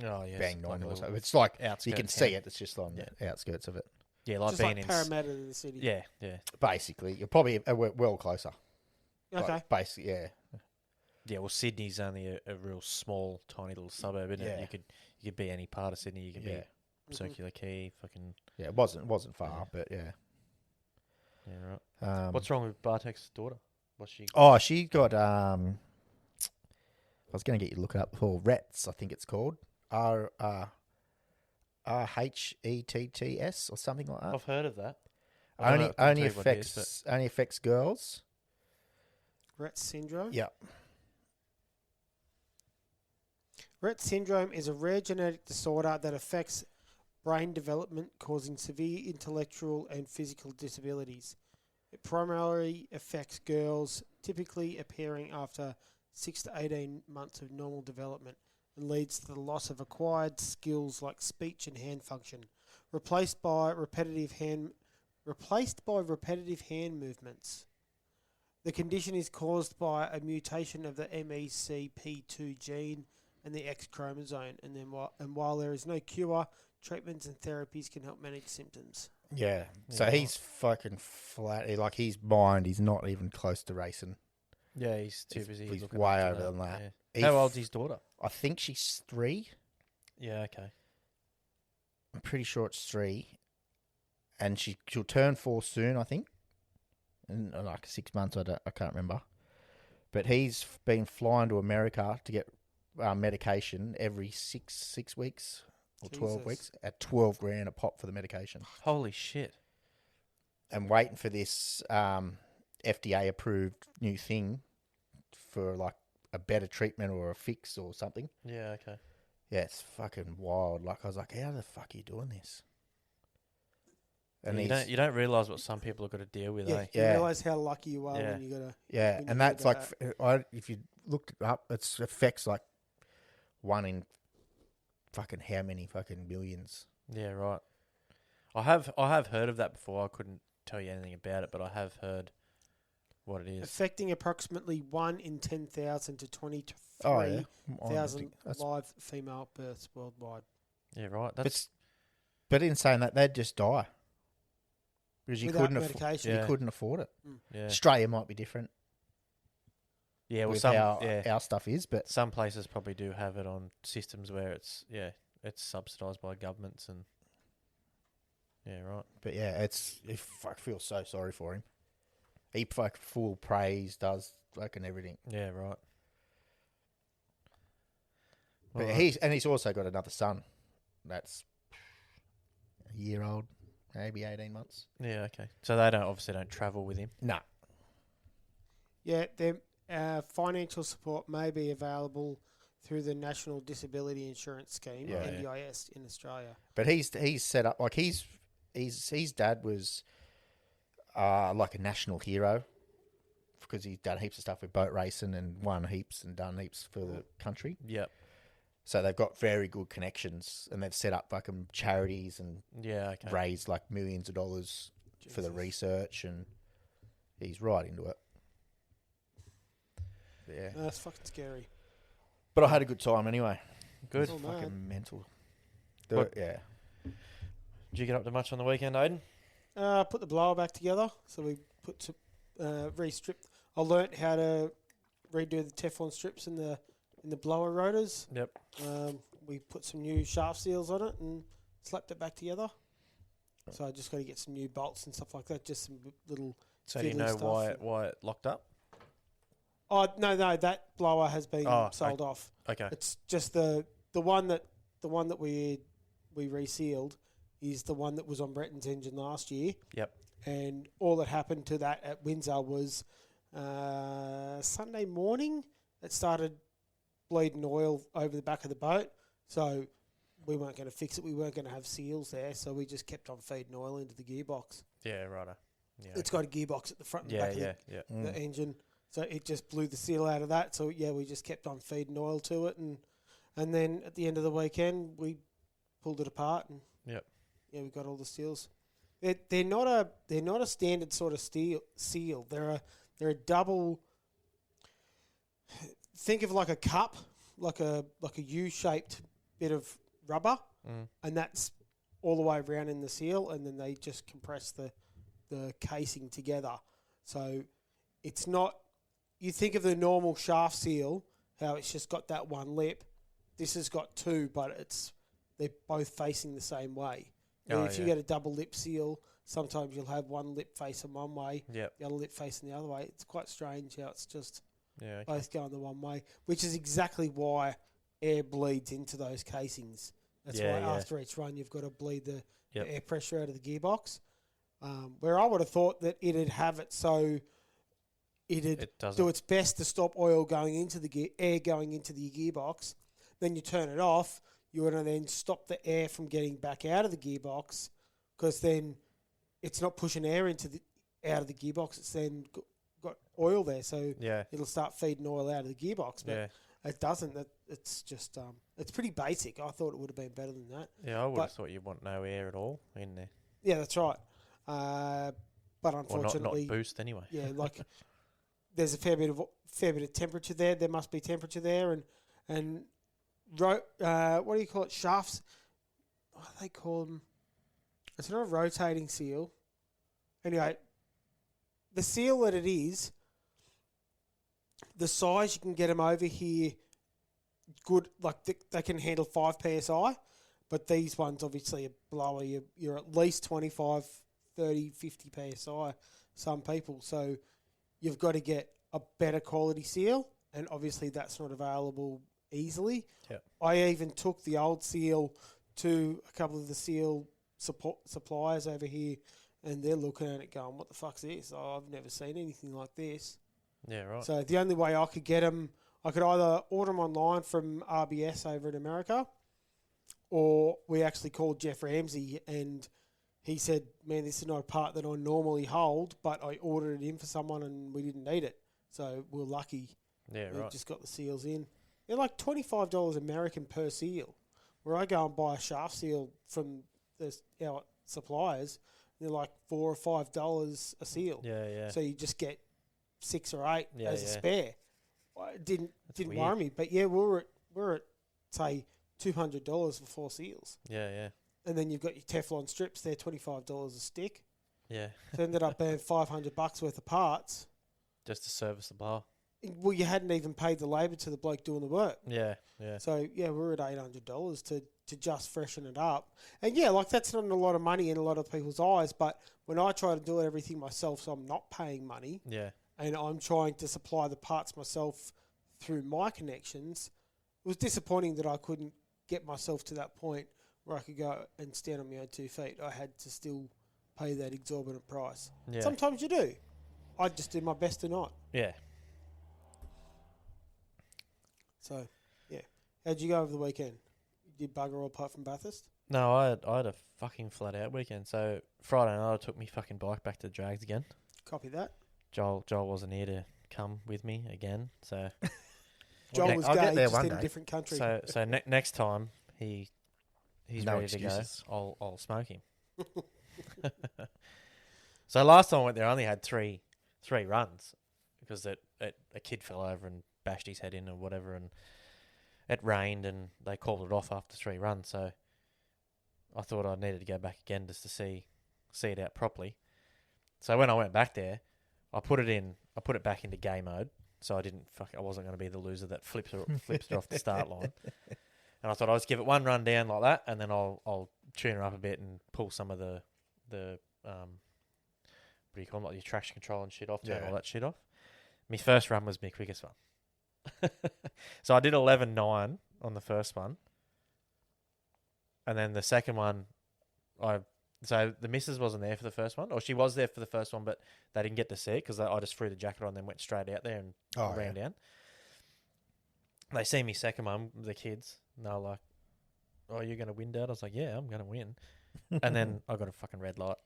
Oh, yeah.
Bang
like
Nine
a
or so.
little
It's like
outskirts
you can
town.
see it. It's just on
Yeah.
the outskirts of it.
Yeah, like
Just
being
like
in...
Parramatta to the city.
Yeah, yeah.
Basically, you're probably well closer.
Okay.
Like, basically, yeah.
Yeah, well, Sydney's only a real small, tiny little suburb, isn't
Yeah.
it? You could be any part of Sydney. You could
Yeah.
be Circular Quay, fucking...
Yeah, it wasn't far,
Yeah.
but yeah.
Yeah, right. What's wrong with Bartek's daughter? What's she?
Oh, she got I was going to get you to look it up for RETS, I think it's called. RHETTS or something like that.
I've heard of that. I don't know- couldn't
Only
tell you what it is,
only affects girls.
Rett syndrome.
Yeah.
Rett syndrome is a rare genetic disorder that affects brain development, causing severe intellectual and physical disabilities. It primarily affects girls, typically appearing after 6 to 18 months of normal development, and leads to the loss of acquired skills like speech and hand function, replaced by repetitive hand movements. The condition is caused by a mutation of the MECP2 gene and the X chromosome, and while there is no cure, treatments and therapies can help manage symptoms.
Yeah. So
Yeah.
he's fucking flat. Like his mind, he's not even close to racing.
Yeah, he's too busy.
He's
looking
way
after
over than that.
Yeah.
He
How
f-
old's his daughter?
I think she's 3.
Yeah, okay.
I'm pretty sure it's 3. And she'll turn 4 soon, I think. In like 6 months, I can't remember. But he's been flying to America to get medication every six weeks or 12
Jesus.
weeks at $12,000 a pop for the medication.
Holy shit.
And waiting for this FDA approved new thing for like a better treatment or a fix or something.
Yeah, okay.
Yeah, it's fucking wild. Like I was like, how the fuck are you doing this? And
Yeah, you don't realise what some people have got to deal with,
Yeah,
eh?
you
Yeah.
realise how lucky you are
Yeah.
when you got to.
yeah,
when you
and
hear
that's like
about
if you looked it up, it affects like 1 in fucking how many fucking millions.
Yeah, right. I have heard of that before. I couldn't tell you anything about it, but I have heard what it is.
affecting approximately 1 in 10,000 to 23,000
Oh yeah, that's,
live female births worldwide.
Yeah, right.
but
That's
but in saying that, they'd just die because you
Without
couldn't afford.
medication.
Yeah.
You couldn't afford it.
yeah.
Australia might be different
Yeah, well,
with
some
how
yeah.
our stuff is, but
Some places probably do have it on systems where it's subsidised by governments and yeah, right.
But yeah, I feel so sorry for him. He fucking full praise, does fucking everything.
Yeah, right.
But
Alright.
he's also got another son that's a year old, maybe 18 months.
Yeah, okay. So they obviously don't travel with him.
Nah.
Yeah, their financial support may be available through the National Disability Insurance Scheme,
Yeah.
NDIS, in Australia.
But he's set up like his dad was like a national hero because he's done heaps of stuff with boat racing and won heaps and done heaps for the country.
Yep.
So they've got very good connections and they've set up fucking charities and
Yeah, okay.
raised like millions of dollars for the
Jesus.
research, and he's right into it. Yeah.
That's fucking scary.
But I had a good time anyway.
Good.
Oh,
It's
man.
fucking mental.
What-
Yeah.
Did you get up to much on the weekend, Aiden?
Put the blower back together. So we put to re-stripped. I learnt how to redo the Teflon strips in the blower rotors.
Yep.
We put some new shaft seals on it and slapped it back together. So I just got to get some new bolts and stuff like that. Just some little.
So do you
fiddly
know
stuff.
why it locked up?
Oh no, that blower has been
Oh,
sold off.
Okay.
It's just the one that we resealed is the one that was on Breton's engine last year.
Yep.
And all that happened to that at Windsor was Sunday morning it started bleeding oil over the back of the boat. So we weren't going to fix it. We weren't going to have seals there. So we just kept on feeding oil into the gearbox.
Yeah, righto. Yeah.
It's got a gearbox at the front and
yeah,
back of
yeah, yeah.
the engine. So it just blew the seal out of that. So yeah, we just kept on feeding oil to it, and then at the end of the weekend we pulled it apart, and
Yep.
yeah, we got all the seals. They're not a standard sort of seal. They're a double. Think of like a cup, like a U-shaped bit of rubber, and that's all the way around in the seal, and then they just compress the casing together. So it's not. You think of the normal shaft seal, how it's just got that one lip. This has got two, but they're both facing the same way. And
Oh,
if you
yeah.
get a double lip seal, sometimes you'll have one lip facing one way,
Yep.
the other lip facing the other way. It's quite strange how it's just
Yeah. Okay.
both going the one way, which is exactly why air bleeds into those casings. That's
Yeah,
why
yeah.
after each run you've got to bleed the
Yep.
air pressure out of the gearbox. Where I would have thought that it'd have it so it'd
It doesn't.
do its best to stop oil going into the air going into the gearbox. Then you turn it off. You want to then stop the air from getting back out of the gearbox, because then it's not pushing air out of the gearbox. It's then got oil there, so
Yeah.
it'll start feeding oil out of the gearbox. But
Yeah.
it doesn't. It's just it's pretty basic. I thought it would have been better than that.
Yeah. I would
but-
have thought you'd want no air at all in there.
Yeah, that's right. But
Or not
unfortunately,
boost anyway.
yeah, like there's a fair bit of temperature there. There must be temperature there, and what do you call it? Shafts. What do they call them? It's not a rotating seal. Anyway, the seal that it is, the size you can get them over here, good. Like they can handle 5 psi, but these ones obviously are blower. You're at least 25, 30, 50 psi. Some people, so you've got to get a better quality seal, and obviously that's not available easily.
Yep.
I even took the old seal to a couple of the seal suppliers over here, and they're looking at it going, "What the fuck's this? Oh, I've never seen anything like this."
Yeah. Right.
So the only way I could get them, I could either order them online from RBS over in America, or we actually called Jeff Ramsey, and he said, "Man, this is not a part that I normally hold, but I ordered it in for someone and we didn't need it. So we're lucky.
Yeah.
We
Right.
just got the seals in. They're like $25 American per seal. Where I go and buy a shaft seal from our suppliers, they're like $4 or $5 a seal.
Yeah. Yeah.
So you just get 6 or 8
Yeah,
as a
yeah.
spare. It didn't
weird.
worry me, but yeah, we're at say $200 for 4 seals,
Yeah. Yeah.
and then you've got your Teflon strips. They're $25 a stick.
Yeah.
So ended up paying $500 worth of parts.
Just to service the bar.
Well, you hadn't even paid the labour to the bloke doing the work.
Yeah. Yeah.
So yeah, we're at $800 to just freshen it up. And yeah, like that's not a lot of money in a lot of people's eyes, but when I try to do everything myself, so I'm not paying money,
Yeah.
and I'm trying to supply the parts myself through my connections, it was disappointing that I couldn't get myself to that point where I could go and stand on my own 2 feet. I had to still pay that exorbitant price.
Yeah.
Sometimes you do. I just do my best to not.
Yeah.
So, yeah. How'd you go over the weekend? You did bugger all apart from Bathurst?
No, I had a fucking flat out weekend. So Friday night I took my fucking bike back to the drags again.
Copy that.
Joel wasn't here to come with me again. So
Joel
ne-
was
I'll
gay,
get there
just
one
in a
day.
different country.
so next time he's
No
ready
excuses.
to go, I'll smoke him. So last time I went there, I only had three runs because a kid fell over and bashed his head in or whatever, and it rained and they called it off after 3 runs. So I thought I needed to go back again just to see it out properly. So when I went back there, I put it back into game mode. So I wasn't going to be the loser that flips it off the start line. And I thought I'll just give it one run down like that, and then I'll tune her up a bit and pull some of the what do you call them, like your traction control and shit off, turn
Yeah.
all that shit off. My first run was my quickest one. So I did 11.9 on the first one. And then the second one, so the missus wasn't there for the first one, or she was there for the first one, but they didn't get to see it because I just threw the jacket on and then went straight out there and ran down. They see me second one, the kids, and they're like, "Oh, you're going to win, Dad?" I was like, "Yeah, I'm going to win." And then I got a fucking red light.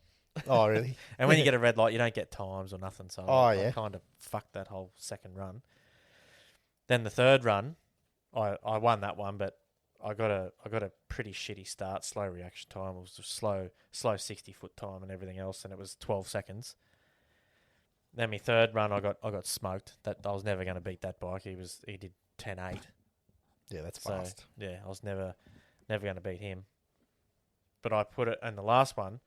Oh, really?
And when you get a red light, you don't get times or nothing. So I kind of fucked that whole second run. Then the third run, I won that one, but I got a pretty shitty start, slow reaction time. It was just slow 60-foot time and everything else, and it was 12 seconds. Then my third run, I got smoked. That I was never going to beat that bike. He did 10.8.
Yeah, that's
So
fast.
yeah, I was never going to beat him. But I put it, and the last one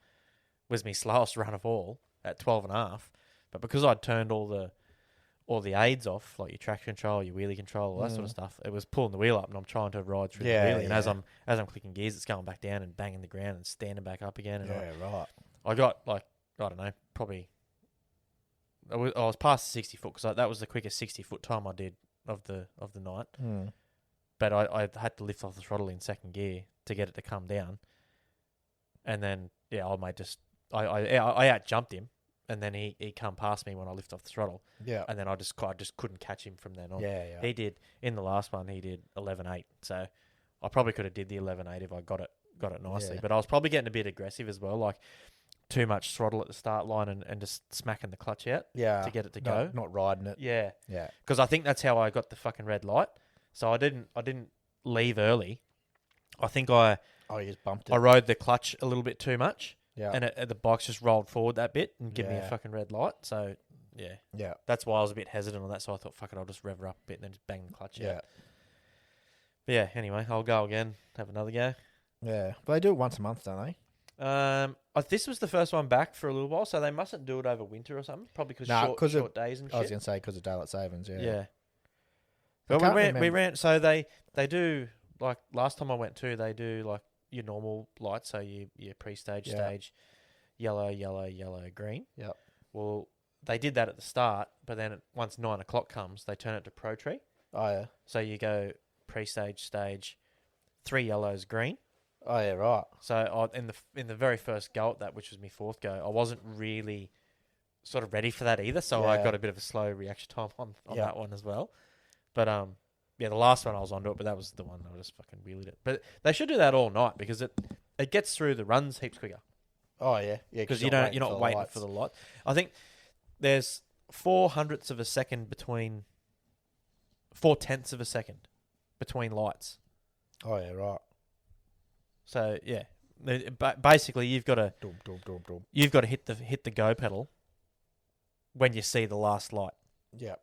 was my slowest run of all at 12.5. But because I'd turned all the aids off, like your traction control, your wheelie control, all that sort of stuff, it was pulling the wheel up, and I'm trying to ride through the wheelie. And as I'm clicking gears, it's going back down and banging the ground and standing back up again. And
Yeah, right.
I got like, I don't know, probably. I was past the 60 foot because that was the quickest 60 foot time I did of the night.
Mm.
But I had to lift off the throttle in second gear to get it to come down. And then old mate just I out jumped him, and then he come past me when I lift off the throttle,
Yeah.
and then I just couldn't catch him from then on.
Yeah.
He did in the last one. He did 11.8, so I probably could have did the 11.8 if I got it nicely.
Yeah.
But I was probably getting a bit aggressive as well, like too much throttle at the start line and just smacking the clutch out
Yeah.
to get it to go.
Not riding it.
Yeah,
Yeah.
because I think that's how I got the fucking red light. So I didn't leave early. I think I
You just bumped it.
I rode the clutch a little bit too much.
Yeah.
And the bike's just rolled forward that bit and give me a
Yeah.
fucking red light. So, yeah.
Yeah.
That's why I was a bit hesitant on that. So I thought, fuck it, I'll just rev her up a bit and then just bang the clutch
Yeah.
out. But yeah, anyway, I'll go again, have another go.
Yeah. But they do it once a month, don't they?
This was the first one back for a little while, so they mustn't do it over winter or something. Probably because
Nah,
short days and
I was
shit.
going to say because of daylight savings, yeah.
Yeah.
I
But
can't
we
remember.
ran, so they do, like, last time I went to, they do, like, your normal lights, so your pre-stage,
Yeah.
stage, yellow, green.
Yep.
Well, they did that at the start, but then once 9 o'clock comes, they turn it to Pro Tree.
Oh, yeah.
So you go pre-stage, stage, 3 yellows, green.
Oh, yeah, right.
So in the very first go at that, which was my fourth go, I wasn't really sort of ready for that either. So I
Yeah.
got a bit of a slow reaction time on
Yeah.
that one as well. But the last one I was onto it, but that was the one I just fucking wheelied it. But they should do that all night because it gets through the runs heaps quicker.
Oh, yeah. Yeah,
Because you're not waiting for the light. I think there's 4/100ths of a second between 4/10ths of a second between lights.
Oh, yeah, right.
So yeah, basically you've got to
Dum, dum, dum, dum.
hit the go pedal when you see the last light.
Yeah.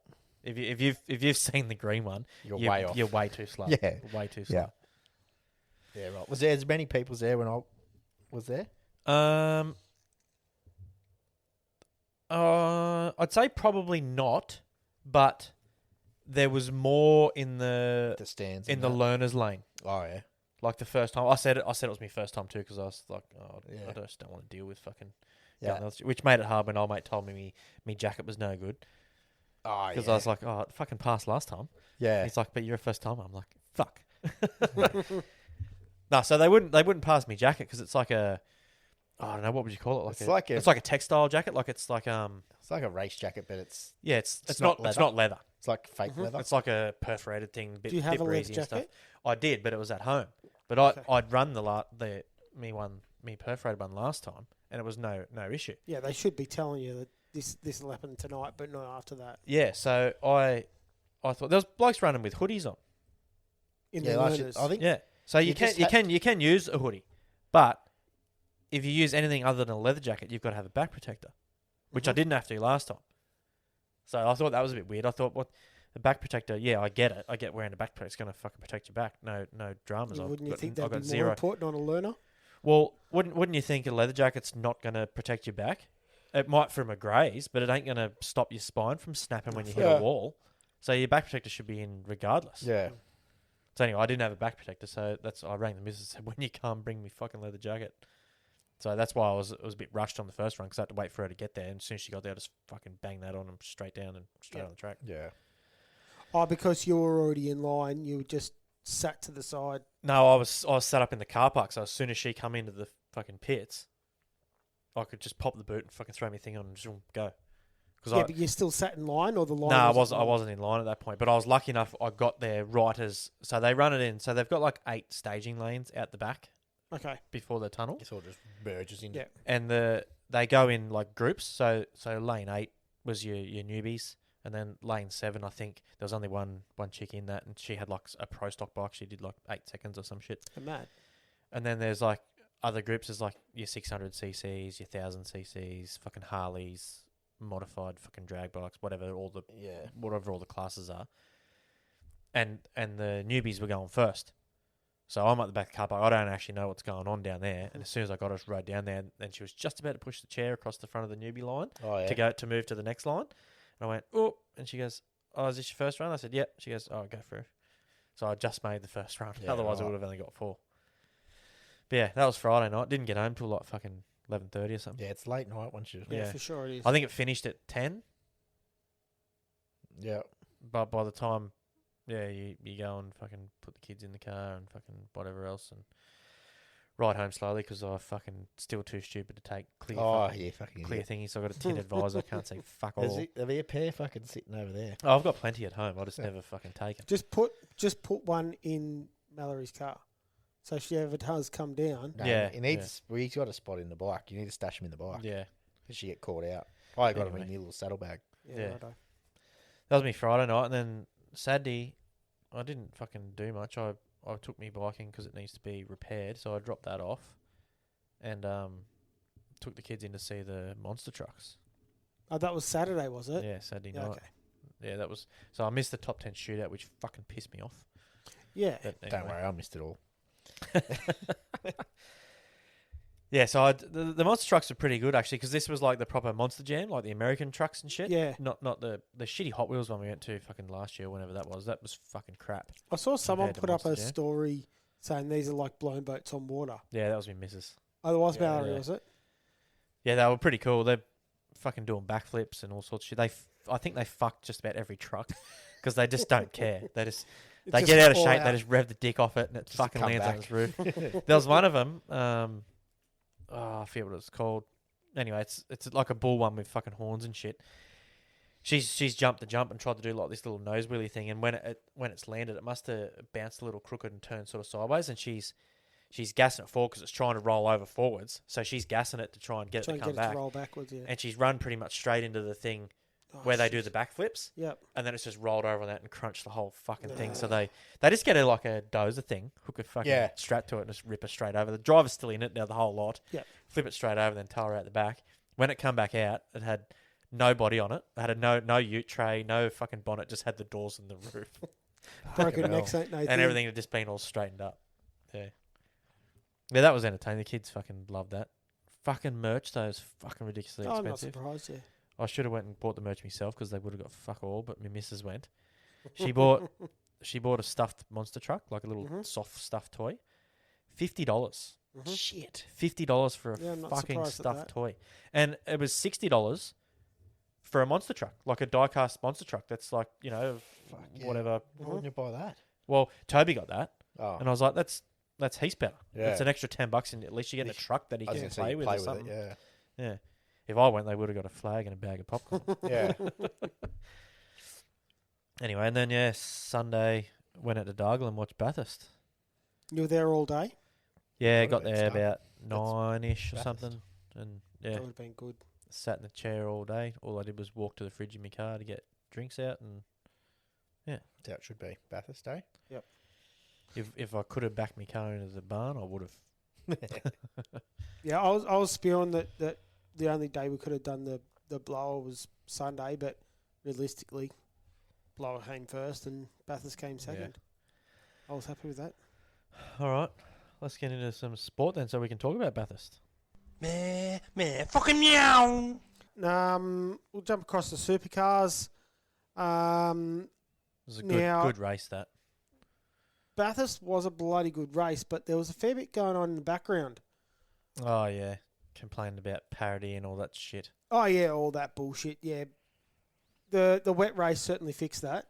If you've seen the green one,
You're way off.
You're way too slow.
Yeah.
Way too slow.
Yeah, right. Was there as many people there when I was there?
I'd say probably not, but there was more in the
The stands.
in
and
the
that?
learners lane.
Oh, yeah.
Like the first time, I said it was my first time too because I was like,
Yeah.
I just don't want to deal with fucking.
Yeah.
Which made it hard when old mate told me me jacket was no good
Oh,
because
yeah.
I was like, oh, it fucking passed last time.
Yeah.
He's like, but you're a first timer. I'm like, fuck. No, so they wouldn't pass me jacket because it's like a, I don't know, what would you call it? It's like a textile jacket. Like it's like
It's like a race jacket, but it's
it's
not
not leather.
it's like fake leather.
It's like a perforated thing. Bit,
Do you have
bit
a leather
breezy and stuff.
jacket?
I did, but it was at home. But
Okay.
I'd run me perforated one last time, and it was no issue.
Yeah, they should be telling you that this will happen tonight, but not after that.
Yeah, so I thought there was blokes running with hoodies on.
In
Yeah,
the
like
learners.
I think
Yeah, so you
just
can use a hoodie, but if you use anything other than a leather jacket, you've got to have a back protector, which I didn't have to last time. So I thought that was a bit weird. I thought, what, the back protector? Yeah, I get it. I get wearing a back protector. It's going to fucking protect your back. No dramas.
Wouldn't you think
I've
that'd
got
be more important on a learner?
Well, wouldn't you think a leather jacket's not going to protect your back? It might from a graze, but it ain't going to stop your spine from snapping when you hit
Yeah.
a wall. So your back protector should be in regardless.
yeah.
So anyway, I didn't have a back protector, so I rang the missus and said, when you come, bring me fucking leather jacket. So that's why I was a bit rushed on the first run because I had to wait for her to get there. And as soon as she got there, I just fucking banged that on and straight down and straight on the track.
Yeah.
Oh, because you were already in line, you just sat to the side.
No, I was sat up in the car park, so as soon as she come into the fucking pits, I could just pop the boot and fucking throw my thing on and just go.
Yeah, but you still sat in line, or the line?
No, I
wasn't
wasn't in line at that point, but I was lucky enough. I got there right as so they run it in. So they've got like 8 staging lanes out the back
Okay.
before the tunnel,
It sort of just merges into
Yeah.
and they go in like groups. So lane 8 was your newbies, and then lane 7, I think there was only one chick in that, and she had like a pro stock bike. She did like 8 seconds or some shit.
I'm mad.
And then there's like other groups. There's like your 600 cc's, your 1000 cc's, fucking Harleys, modified fucking drag bikes, whatever all the classes are. And the newbies were going first. So I'm at the back of the car park. I don't actually know what's going on down there. And as soon as I got her, rode down there, and she was just about to push the chair across the front of the newbie line to move to the next line. And I went, oh, and she goes, oh, is this your first run? I said, yep. She goes, oh, go through. So I just made the first run.
Yeah,
Otherwise I
right.
would have only got 4. But yeah, that was Friday night. Didn't get home till like fucking 11:30 or something.
Yeah, it's late night once you.
Yeah,
Yeah.
for sure it is.
I think it finished at 10,
Yeah.
but by the time, you go and fucking put the kids in the car and fucking whatever else and ride home slowly because I fucking still too stupid to take clear
Fucking
clear
idiot.
thingy. So I got a tin advisor. I can't see fuck all.
There's a pair fucking sitting over there.
Oh, I've got plenty at home. I just never fucking take them.
Just put one in Mallory's car. So if she ever does come down,
No,
Yeah,
he needs. Well, he's got a spot in the bike. You need to stash him in the bike.
Yeah.
Because she get caught out. I got him
Anyway.
in your little saddlebag.
Yeah.
righto.
That was me Friday night, and then Saturday, I didn't fucking do much. I took me biking because it needs to be repaired, so I dropped that off, and took the kids in to see the monster trucks.
Oh, that was Saturday, was it?
Yeah, Saturday
Yeah,
night.
okay.
Yeah, that was. So I missed the top 10 shootout, which fucking pissed me off.
Yeah.
But
Don't
anyway.
worry, I missed it all.
Yeah, so the monster trucks are pretty good actually, because this was like the proper monster jam, like the American trucks and shit.
Yeah.
Not the shitty Hot Wheels one we went to fucking last year, whenever that was. That was fucking crap.
I saw someone
compared to
put up a
Monster Jam.
story saying these are like blown boats on water.
Yeah, that was my missus.
Oh, it was
Yeah,
Mallory,
yeah.
was it?
Yeah, they were pretty cool. They're fucking doing backflips and all sorts of shit. I think they fucked just about every truck because they just don't care. They just
It's
they
just
get out of
all
shape. They just rev the dick off it and it
Just to
fucking
come
lands on
back.
its roof. There was one of them. I forget what it's called. Anyway, it's like a bull one with fucking horns and shit. She's jumped the jump and tried to do like this little nose wheelie thing, and when it's landed, it must have bounced a little crooked and turned sort of sideways, and she's gassing it forward because it's trying to roll over forwards. So she's gassing it to try and get
Try
it to
and
come
get it
back,
to roll backwards, yeah.
and she's run pretty much straight into the thing
Oh,
where they do
shit.
the backflips,
Yep.
and then it's just rolled over on that and crunched the whole fucking thing. So they just get like a dozer thing, hook a fucking
Yeah.
strap to it, and just rip her straight over. The driver's still in it now, the whole lot.
Yep.
Flip it straight over, then tow her out the back. When it come back out, it had no body on it. It had no ute tray, no fucking bonnet, just had the doors and the roof.
Broken
hell.
necks ain't no
And
thing.
everything had just been all straightened up. Yeah. Yeah, that was entertaining. The kids fucking loved that. Fucking merch, though, is fucking ridiculously
Oh, I'm not
expensive.
surprised, yeah.
I should have went and bought the merch myself because they would have got fuck all, but my missus went. She bought a stuffed monster truck, like a little
Mhm.
soft stuffed toy. $50.
Mhm.
Shit.
$50 for a
Yeah, I'm not
fucking
surprised at
stuffed
that.
toy. And it was $60 for a monster truck, like a die-cast monster truck. That's like,
Fuck yeah.
whatever.
Why wouldn't you buy that?
Well, Toby got that,
Oh.
and I was like, that's heaps better.
Yeah.
It's an extra $10, and at least you get a truck that he
I was
can
gonna say
play
you
with
play
or
with
something.
it,
Yeah. If I went, they would have got a flag and a bag of popcorn.
yeah.
Anyway, and then, Sunday went out to Dargle and watched Bathurst.
You were there all day?
Yeah,
What
got
about
there
Star-
about 9-ish or
Bathurst?
something. And,
That would have been good.
sat in the chair all day. All I did was walk to the fridge in my car to get drinks out. And
That's how it should be. Bathurst Day.
if I could have backed my car into the barn, I would have.
Yeah, I was spewing that the only day we could have done the blower was Sunday, but realistically, blower came first and Bathurst came second. I was happy with that.
All right, let's get into some sport then so we can talk about Bathurst.
Meh, fucking meow.
We'll jump across the supercars.
It was a
Now-
good race, that.
Bathurst was a bloody good race, but there was a fair bit going on in the background.
Oh, yeah. Complaining about parity and all that shit.
Oh yeah, all that bullshit. Yeah, the wet race certainly fixed that.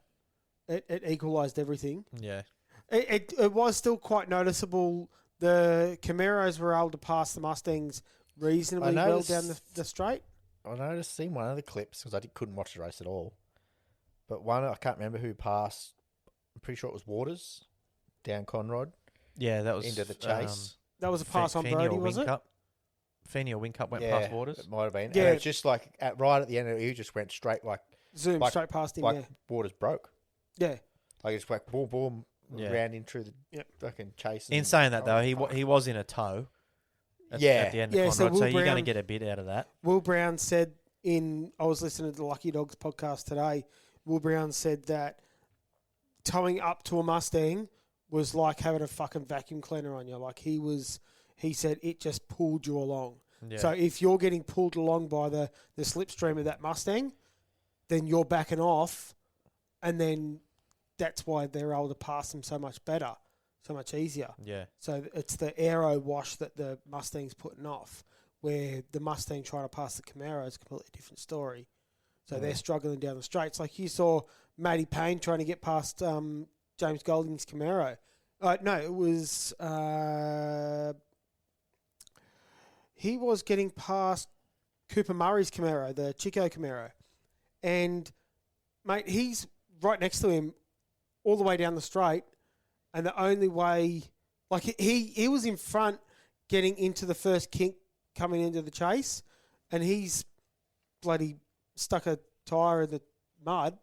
It equalised everything.
Yeah.
It was still quite noticeable. The Camaros were able to pass the Mustangs reasonably well
noticed-
down the straight.
I noticed seen one of the clips because couldn't watch the race at all. But one, I can't remember who passed. I'm pretty sure it was Waters down Conrod
Yeah, that was
into the chase.
That was a pass on Brody, was it?
Feeney or Whincup went
yeah,
past Waters.
it might have been.
Yeah.
And it's just like right at the end, he just went straight like
Zoom
like-
straight past him.
like Waters broke.
Yeah.
Like it's like boom, boom,
Yeah.
round into the
Yep.
fucking chase.
In saying that, though, he was in a tow. At the end of
Yeah, so
Conrad, so
Will
you're going to
Brown-
get a bit out of that.
Will Brown said I was listening to the Lucky Dogs podcast today. Will Brown said that towing up to a Mustang was like having a fucking vacuum cleaner on you. Like he said it just pulled you along.
Yeah.
So if you're getting pulled along by the slipstream of that Mustang, then you're backing off, and then that's why they're able to pass them so much better, so much easier.
yeah.
So it's the aero wash that the Mustang's putting off, where the Mustang trying to pass the Camaro is a completely different story. So they're struggling down the straights. Like you saw Matty Payne trying to get past James Golding's Camaro. No, it was... he was getting past Cooper Murray's Camaro, the Chico Camaro. And, mate, he's right next to him all the way down the straight. And the only way... Like, he was in front getting into the first kink coming into the chase. And he's bloody stuck a tyre in the mud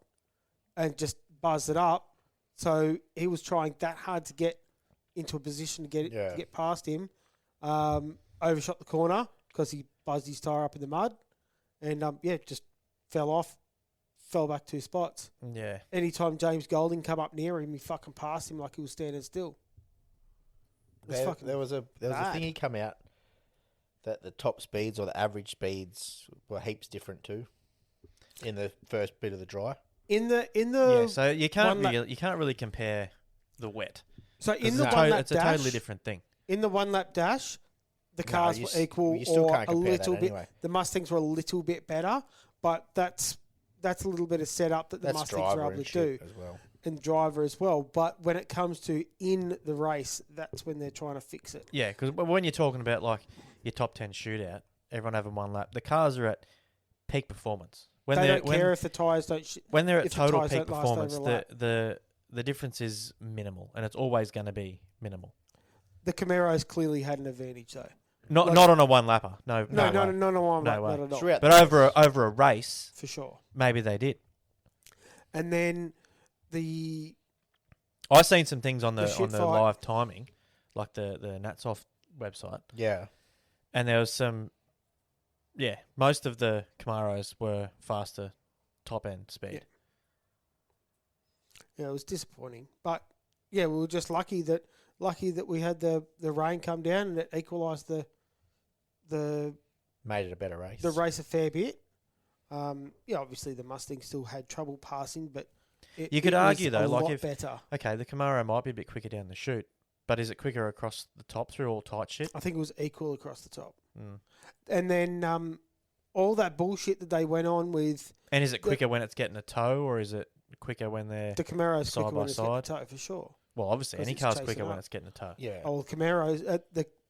and just buzzed it up. So he was trying that hard to get into a position to get past him. Overshot the corner because he buzzed his tyre up in the mud. And, just fell back 2 spots.
Yeah.
Anytime James Golding come up near him, he fucking passed him like he was standing still.
There was a thing he come out that the top speeds or the average speeds were heaps different too in the first bit of the dry.
So you can't really compare the wet.
So in the one lap
it's
dash,
a totally different thing.
In the 1 lap dash, the cars were equal
you still
or
can't
a
compare
little
that
bit.
anyway.
The Mustangs were a little bit better, but that's a little bit of setup that the Mustangs are able to do,
as well.
And driver as well. But when it comes to in the race, that's when they're trying to fix it.
Yeah, because when you're talking about like your top 10 shootout, everyone having 1 lap, the cars are at peak performance. When
they don't care if the tyres don't.
When they're at
if the
total
tyres
peak
don't last
performance,
over a lap.
the difference is minimal, and it's always going to be minimal.
The Camaros clearly had an advantage though.
Not on a 1 lapper. No,
No,
way.
not
way.
at all.
But over a race,
For sure.
maybe they did.
And then
I seen some things on the
shit fight.
live timing, like the Natsoft website.
Yeah.
And there was some, most of the Camaros were faster top end speed.
Yeah, it was disappointing. But we were just lucky that we had the rain come down and it equalised the
Made it a better race.
the race a fair bit. Obviously the Mustang still had trouble passing, but
You could argue,
was
though,
a
like
lot
if-
better.
Okay, the Camaro might be a bit quicker down the chute, but is it quicker across the top through all tight shit?
I think it was equal across the top.
Mm.
And then all that bullshit that they went on with
And is it quicker when it's getting a tow, or is it quicker when they're...
the Camaros
Side
quicker
by
when it's getting
side.
toe for sure.
Well, obviously,
'Cause
any
it's
car's
chasing
quicker when
up.
it's getting a tow.
Yeah.
Oh, the Camaros,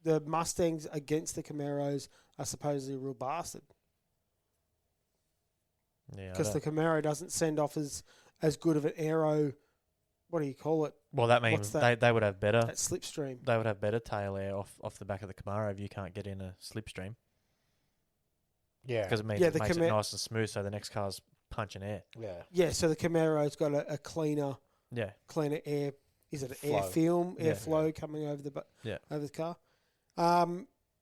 the Mustangs against the Camaros are supposedly a real bastard
Yeah,
because the Camaro doesn't send off as good of an aero. What do you call it?
well, that
what's
means
that?
they would have better...
That slipstream.
They would have better tail air off the back of the Camaro if you can't get in a slipstream.
Yeah.
Because it means
Yeah,
it
the
makes it
Camaro-
nice and smooth so the next car's punching air.
Yeah.
Yeah, so the Camaro's got a cleaner
Yeah.
air. Is it an
Flow.
air film,
Yeah.
airflow coming over the
Yeah.
over the car?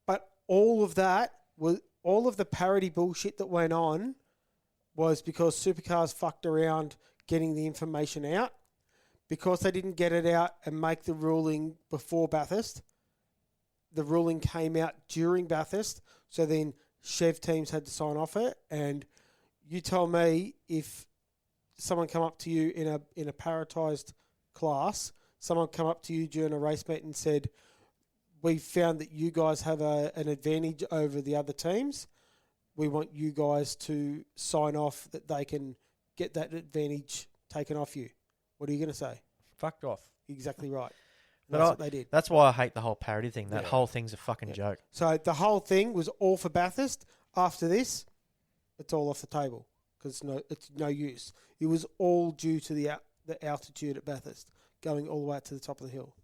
But all of that was all of the parody bullshit that went on was because supercars fucked around getting the information out because they didn't get it out and make the ruling before Bathurst. The ruling came out during Bathurst, so then Chev teams had to sign off it. And you tell me if someone come up to you in a paratized class, someone come up to you during a race meet and said, "We found that you guys have an advantage over the other teams. We want you guys to sign off that they can get that advantage taken off you." What are you going to say?
Fucked off.
Exactly right.
But
That's what they did.
That's why I hate the whole parody thing. That
Yeah.
whole thing's a fucking
Yeah.
joke.
So the whole thing was all for Bathurst. After this, it's all off the table because it's no use. It was all due to the altitude at Bathurst, going all the way up to the top of the hill.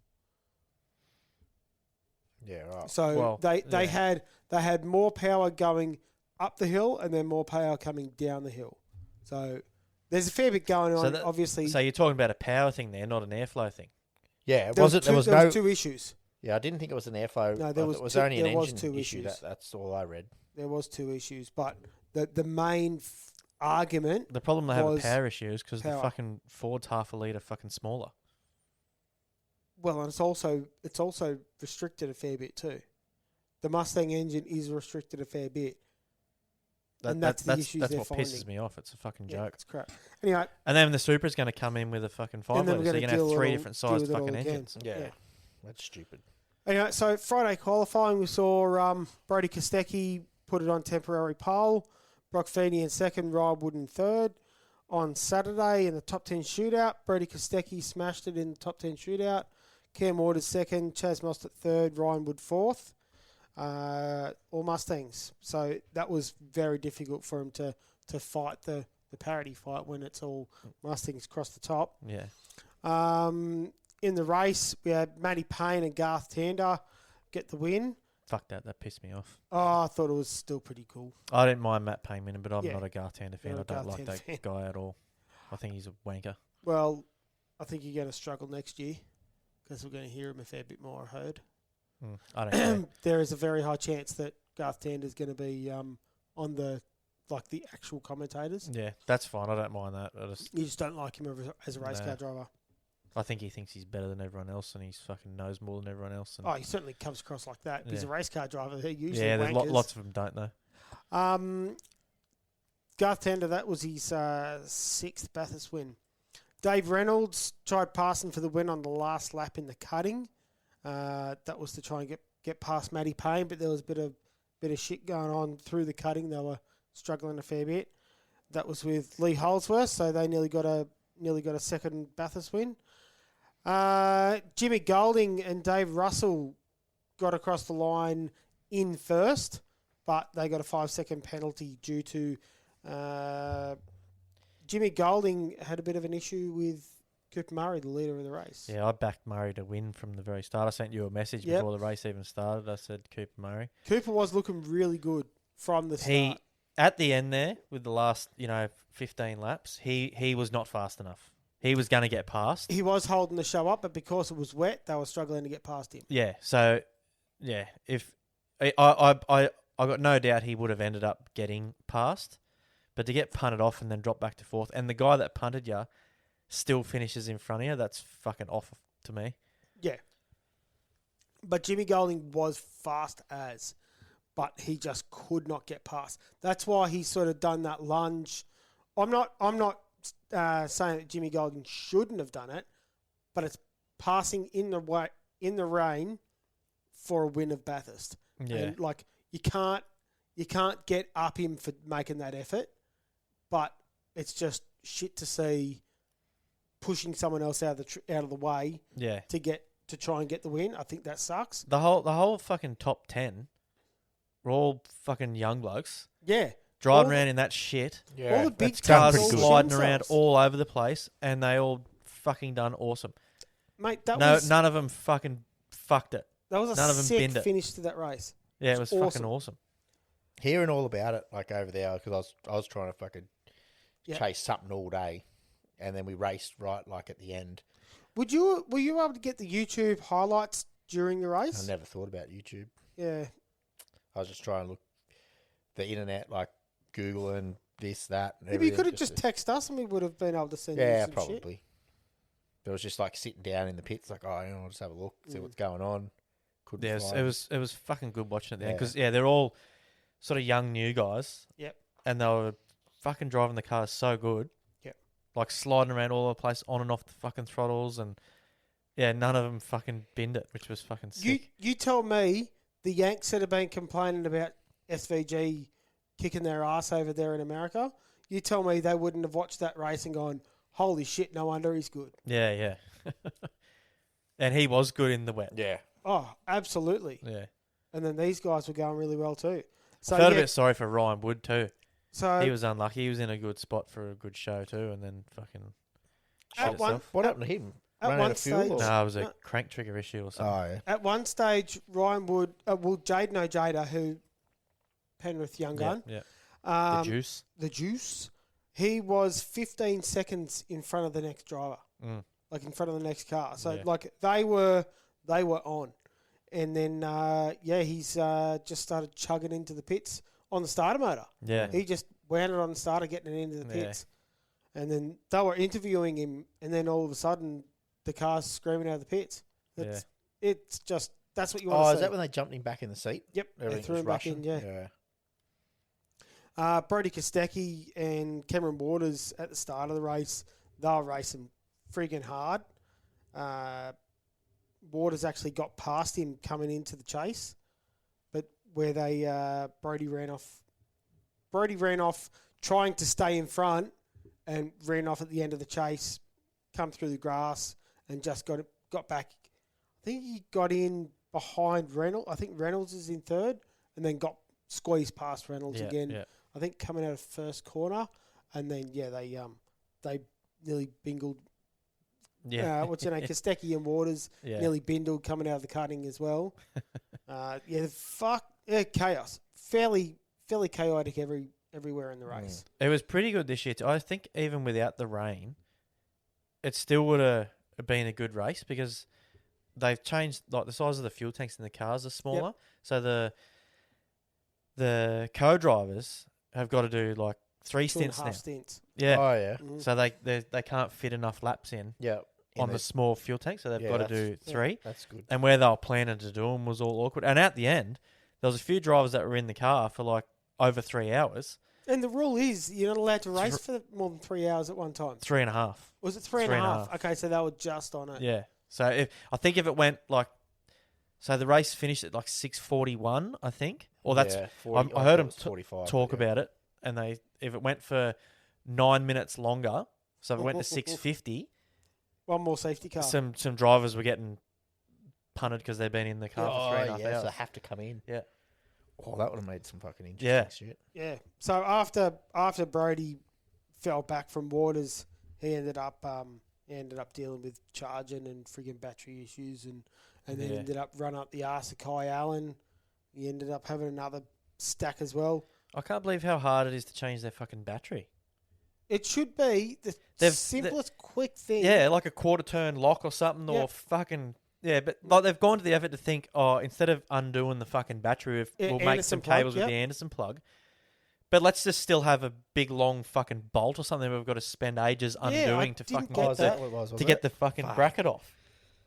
Yeah, right.
So
Well,
they
yeah.
had more power going up the hill and then more power coming down the hill. So there's a fair bit going on. Obviously,
So you're talking about a power thing there, not an airflow thing.
Yeah,
there was
no...
two issues.
Yeah, I didn't think it was an airflow.
No, there
I
was
thought it was
two-
only an
there was
engine
two
issue.
issues.
That's all I read.
There was two issues, but the main argument.
The problem they have with
was
power issues because the
power.
fucking Ford's half a litre fucking smaller.
Well, and it's also restricted a fair bit too. The Mustang engine is restricted a fair bit. And that's the issues
that's
they're
what
finding.
pisses me off. It's a fucking
Yeah,
joke.
it's crap. Anyway,
And then the Supra's going to come in with a fucking 5
And then
litre,
we're
so you're
gonna
going to have
deal
three
with
different
deal
sized
with it all
fucking
again.
engines.
Yeah,
Yeah.
that's stupid.
Anyway, so Friday qualifying, we saw Brody Kostecki put it on temporary pole, Brock Feeney in second, Ryan Wood in third. On Saturday in the top 10 shootout, Brody Kostecki smashed it in the top 10 shootout. Cam Waters second, Chaz Mostert third, Ryan Wood fourth. All Mustangs. So that was very difficult for him to fight the parity fight when it's all Mustangs across the top.
Yeah.
In the race, we had Matty Payne and Garth Tander get the win.
Fuck that. That pissed me off.
Oh, I thought it was still pretty cool.
I didn't mind Matt Payne winning, but I'm
Yeah.
not a Gartander fan.
You're
I
a
don't like
Gartander
that
fan.
guy at all. I think he's a wanker.
Well, I think you're going to struggle next year because we're going to hear him a fair bit more, I heard.
I don't know.
There is a very high chance that Garth Tander is going to be on the actual commentators.
Yeah, that's fine. I don't mind that.
You just don't like him as a race
No.
car driver.
I think he thinks he's better than everyone else, and he's fucking knows more than everyone else. And
Oh, he certainly comes across like that. He's a
Yeah.
race car driver. They're usually
yeah, there's
wankers.
lots of them don't though.
Garth Tander, that was his sixth Bathurst win. Dave Reynolds tried passing for the win on the last lap in the cutting. That was to try and get past Matty Payne, but there was a bit of shit going on through the cutting. They were struggling a fair bit. That was with Lee Holdsworth, so they nearly got a second Bathurst win. Jimmy Golding and Dave Russell got across the line in first, but they got a 5-second penalty due to Jimmy Golding had a bit of an issue with Cooper Murray, the leader of the race.
Yeah, I backed Murray to win from the very start. I sent you a message
Yep.
before the race even started. I said Cooper Murray.
Cooper was looking really good from the start.
At the end there, with the last 15 laps, he was not fast enough. He was going to get past.
He was holding the show up, but because it was wet, they were struggling to get past him.
Yeah. So, yeah, if I got no doubt he would have ended up getting past, but to get punted off and then drop back to fourth, and the guy that punted you still finishes in front of you, that's fucking off to me.
Yeah. But Jimmy Golding was fast as, but he just could not get past. That's why he sort of done that lunge. I'm not saying that Jimmy Golding shouldn't have done it, but it's passing in the rain for a win of Bathurst.
Yeah.
And you can't get up him for making that effort, but it's just shit to see pushing someone else out of the way
Yeah.
to try and get the win. I think that sucks.
The whole fucking top 10 were all fucking young blokes
Yeah.
driving
All
around in that shit.
Yeah,
all the big
That's cars
tanks all
sliding
shit
around
themselves.
all over the place, and they all fucking done awesome.
Mate,
None of them fucking fucked it.
that was a
none of them
sick
binned it.
finish to that race.
Yeah, it was
It's
fucking awesome.
hearing all about it, like over there, because I was trying to fucking
Yeah.
chase something all day, and then we raced right like at the end.
Were you able to get the YouTube highlights during the
I
race?
never thought about YouTube.
Yeah.
I was just trying to look the internet, like Google and this, that. And
Maybe you
everything,
could have just text us and we would have been able to send you
yeah,
some
probably.
shit.
But it was just like sitting down in the pits, like, I'll just have a look, see what's going on. Couldn't
Yeah,
find
it was fucking good watching it there
Yeah.
because they're all sort of young new guys.
Yep.
And they were fucking driving the cars so good.
Yep.
Like sliding around all over the place, on and off the fucking throttles, and yeah, none of them fucking binned it, which was fucking sick.
You tell me the Yanks that have been complaining about SVG kicking their ass over there in America. You tell me they wouldn't have watched that race and gone, holy shit, no wonder he's good.
Yeah, yeah. And he was good in the wet.
Yeah.
Oh, absolutely.
Yeah.
And then these guys were going really well too. So
I felt
yeah,
a bit sorry for Ryan Wood too.
so
He was unlucky. He was in a good spot for a good show too, and then fucking shit
At one-
itself.
What happened to him?
at
Ran
one
out of fuel?
stage-
Or?
No, it was a
No.
crank trigger issue or something.
Oh, yeah.
at one stage, Ryan Wood, Jaden Ojeda, who Penrith young gun,
Yeah.
um,
The juice.
the juice, he was 15 seconds in front of the next driver, like in front of the next car. So
Yeah.
like they were on, and then he's just started chugging into the pits on the starter motor.
Yeah.
He just wound it on the starter, getting it into the
Yeah.
pits, and then they were interviewing him, and then all of a sudden the car's screaming out of the pits. It's just that's what you want
Oh,
to
is
see.
that when they jumped him back in the seat?
Yep, they
Everything
threw
was
him back
rushing?
in. Yeah. Brody Kostecki and Cameron Waters at the start of the race, they were racing friggin' hard. Waters actually got past him coming into the chase, but where Brody ran off trying to stay in front and ran off at the end of the chase, come through the grass and just got back. I think he got in behind Reynolds. I think Reynolds is in third and then got squeezed past Reynolds again. Yeah. I think coming out of first corner, and then they nearly bingled. Yeah, what's your name? Kostecki and Waters nearly bindled coming out of the cutting as well. Chaos. Fairly chaotic everywhere in the race.
It was pretty good this year. I think even without the rain, it still would have been a good race because they've changed, like the size of the fuel tanks in the cars are smaller. Yep. So the co-drivers have got to do like 3 stints now.
Stints.
Yeah.
Oh yeah.
Mm-hmm.
So they can't fit enough laps in.
Yeah.
On the small fuel tank, so they've got to do 3.
Yeah, that's good.
And where they were planning to do them was all awkward. And at the end, there was a few drivers that were in the car for like over 3 hours.
And the rule is you're not allowed to race for more than 3 hours at one time.
3.5.
Was it 3.5? Okay, so they were just on it.
Yeah. So I think if it went like, so the race finished at like 6:41, I think. Or that's
40,
I heard them
talk
about it, and if it went for 9 minutes longer, so if it went to 6:50.
One more safety car.
Some drivers were getting punted because they'd been in the car for 3.5 hours.
So they have to come in.
Yeah.
Oh, that would have made some fucking interesting shit.
Yeah. So after Brody fell back from Waters, he ended up dealing with charging and friggin' battery issues, and then ended up running up the arse of Kai Allen. He ended up having another stack as well.
I can't believe how hard it is to change their fucking battery.
It should be the simplest quick thing.
Yeah, like a quarter turn lock or something, or fucking but like they've gone to the effort to think, instead of undoing the fucking battery, we'll make some cables with the Anderson plug. But let's just still have a big long fucking bolt or something we've got to spend ages undoing to fucking get the fucking bracket off.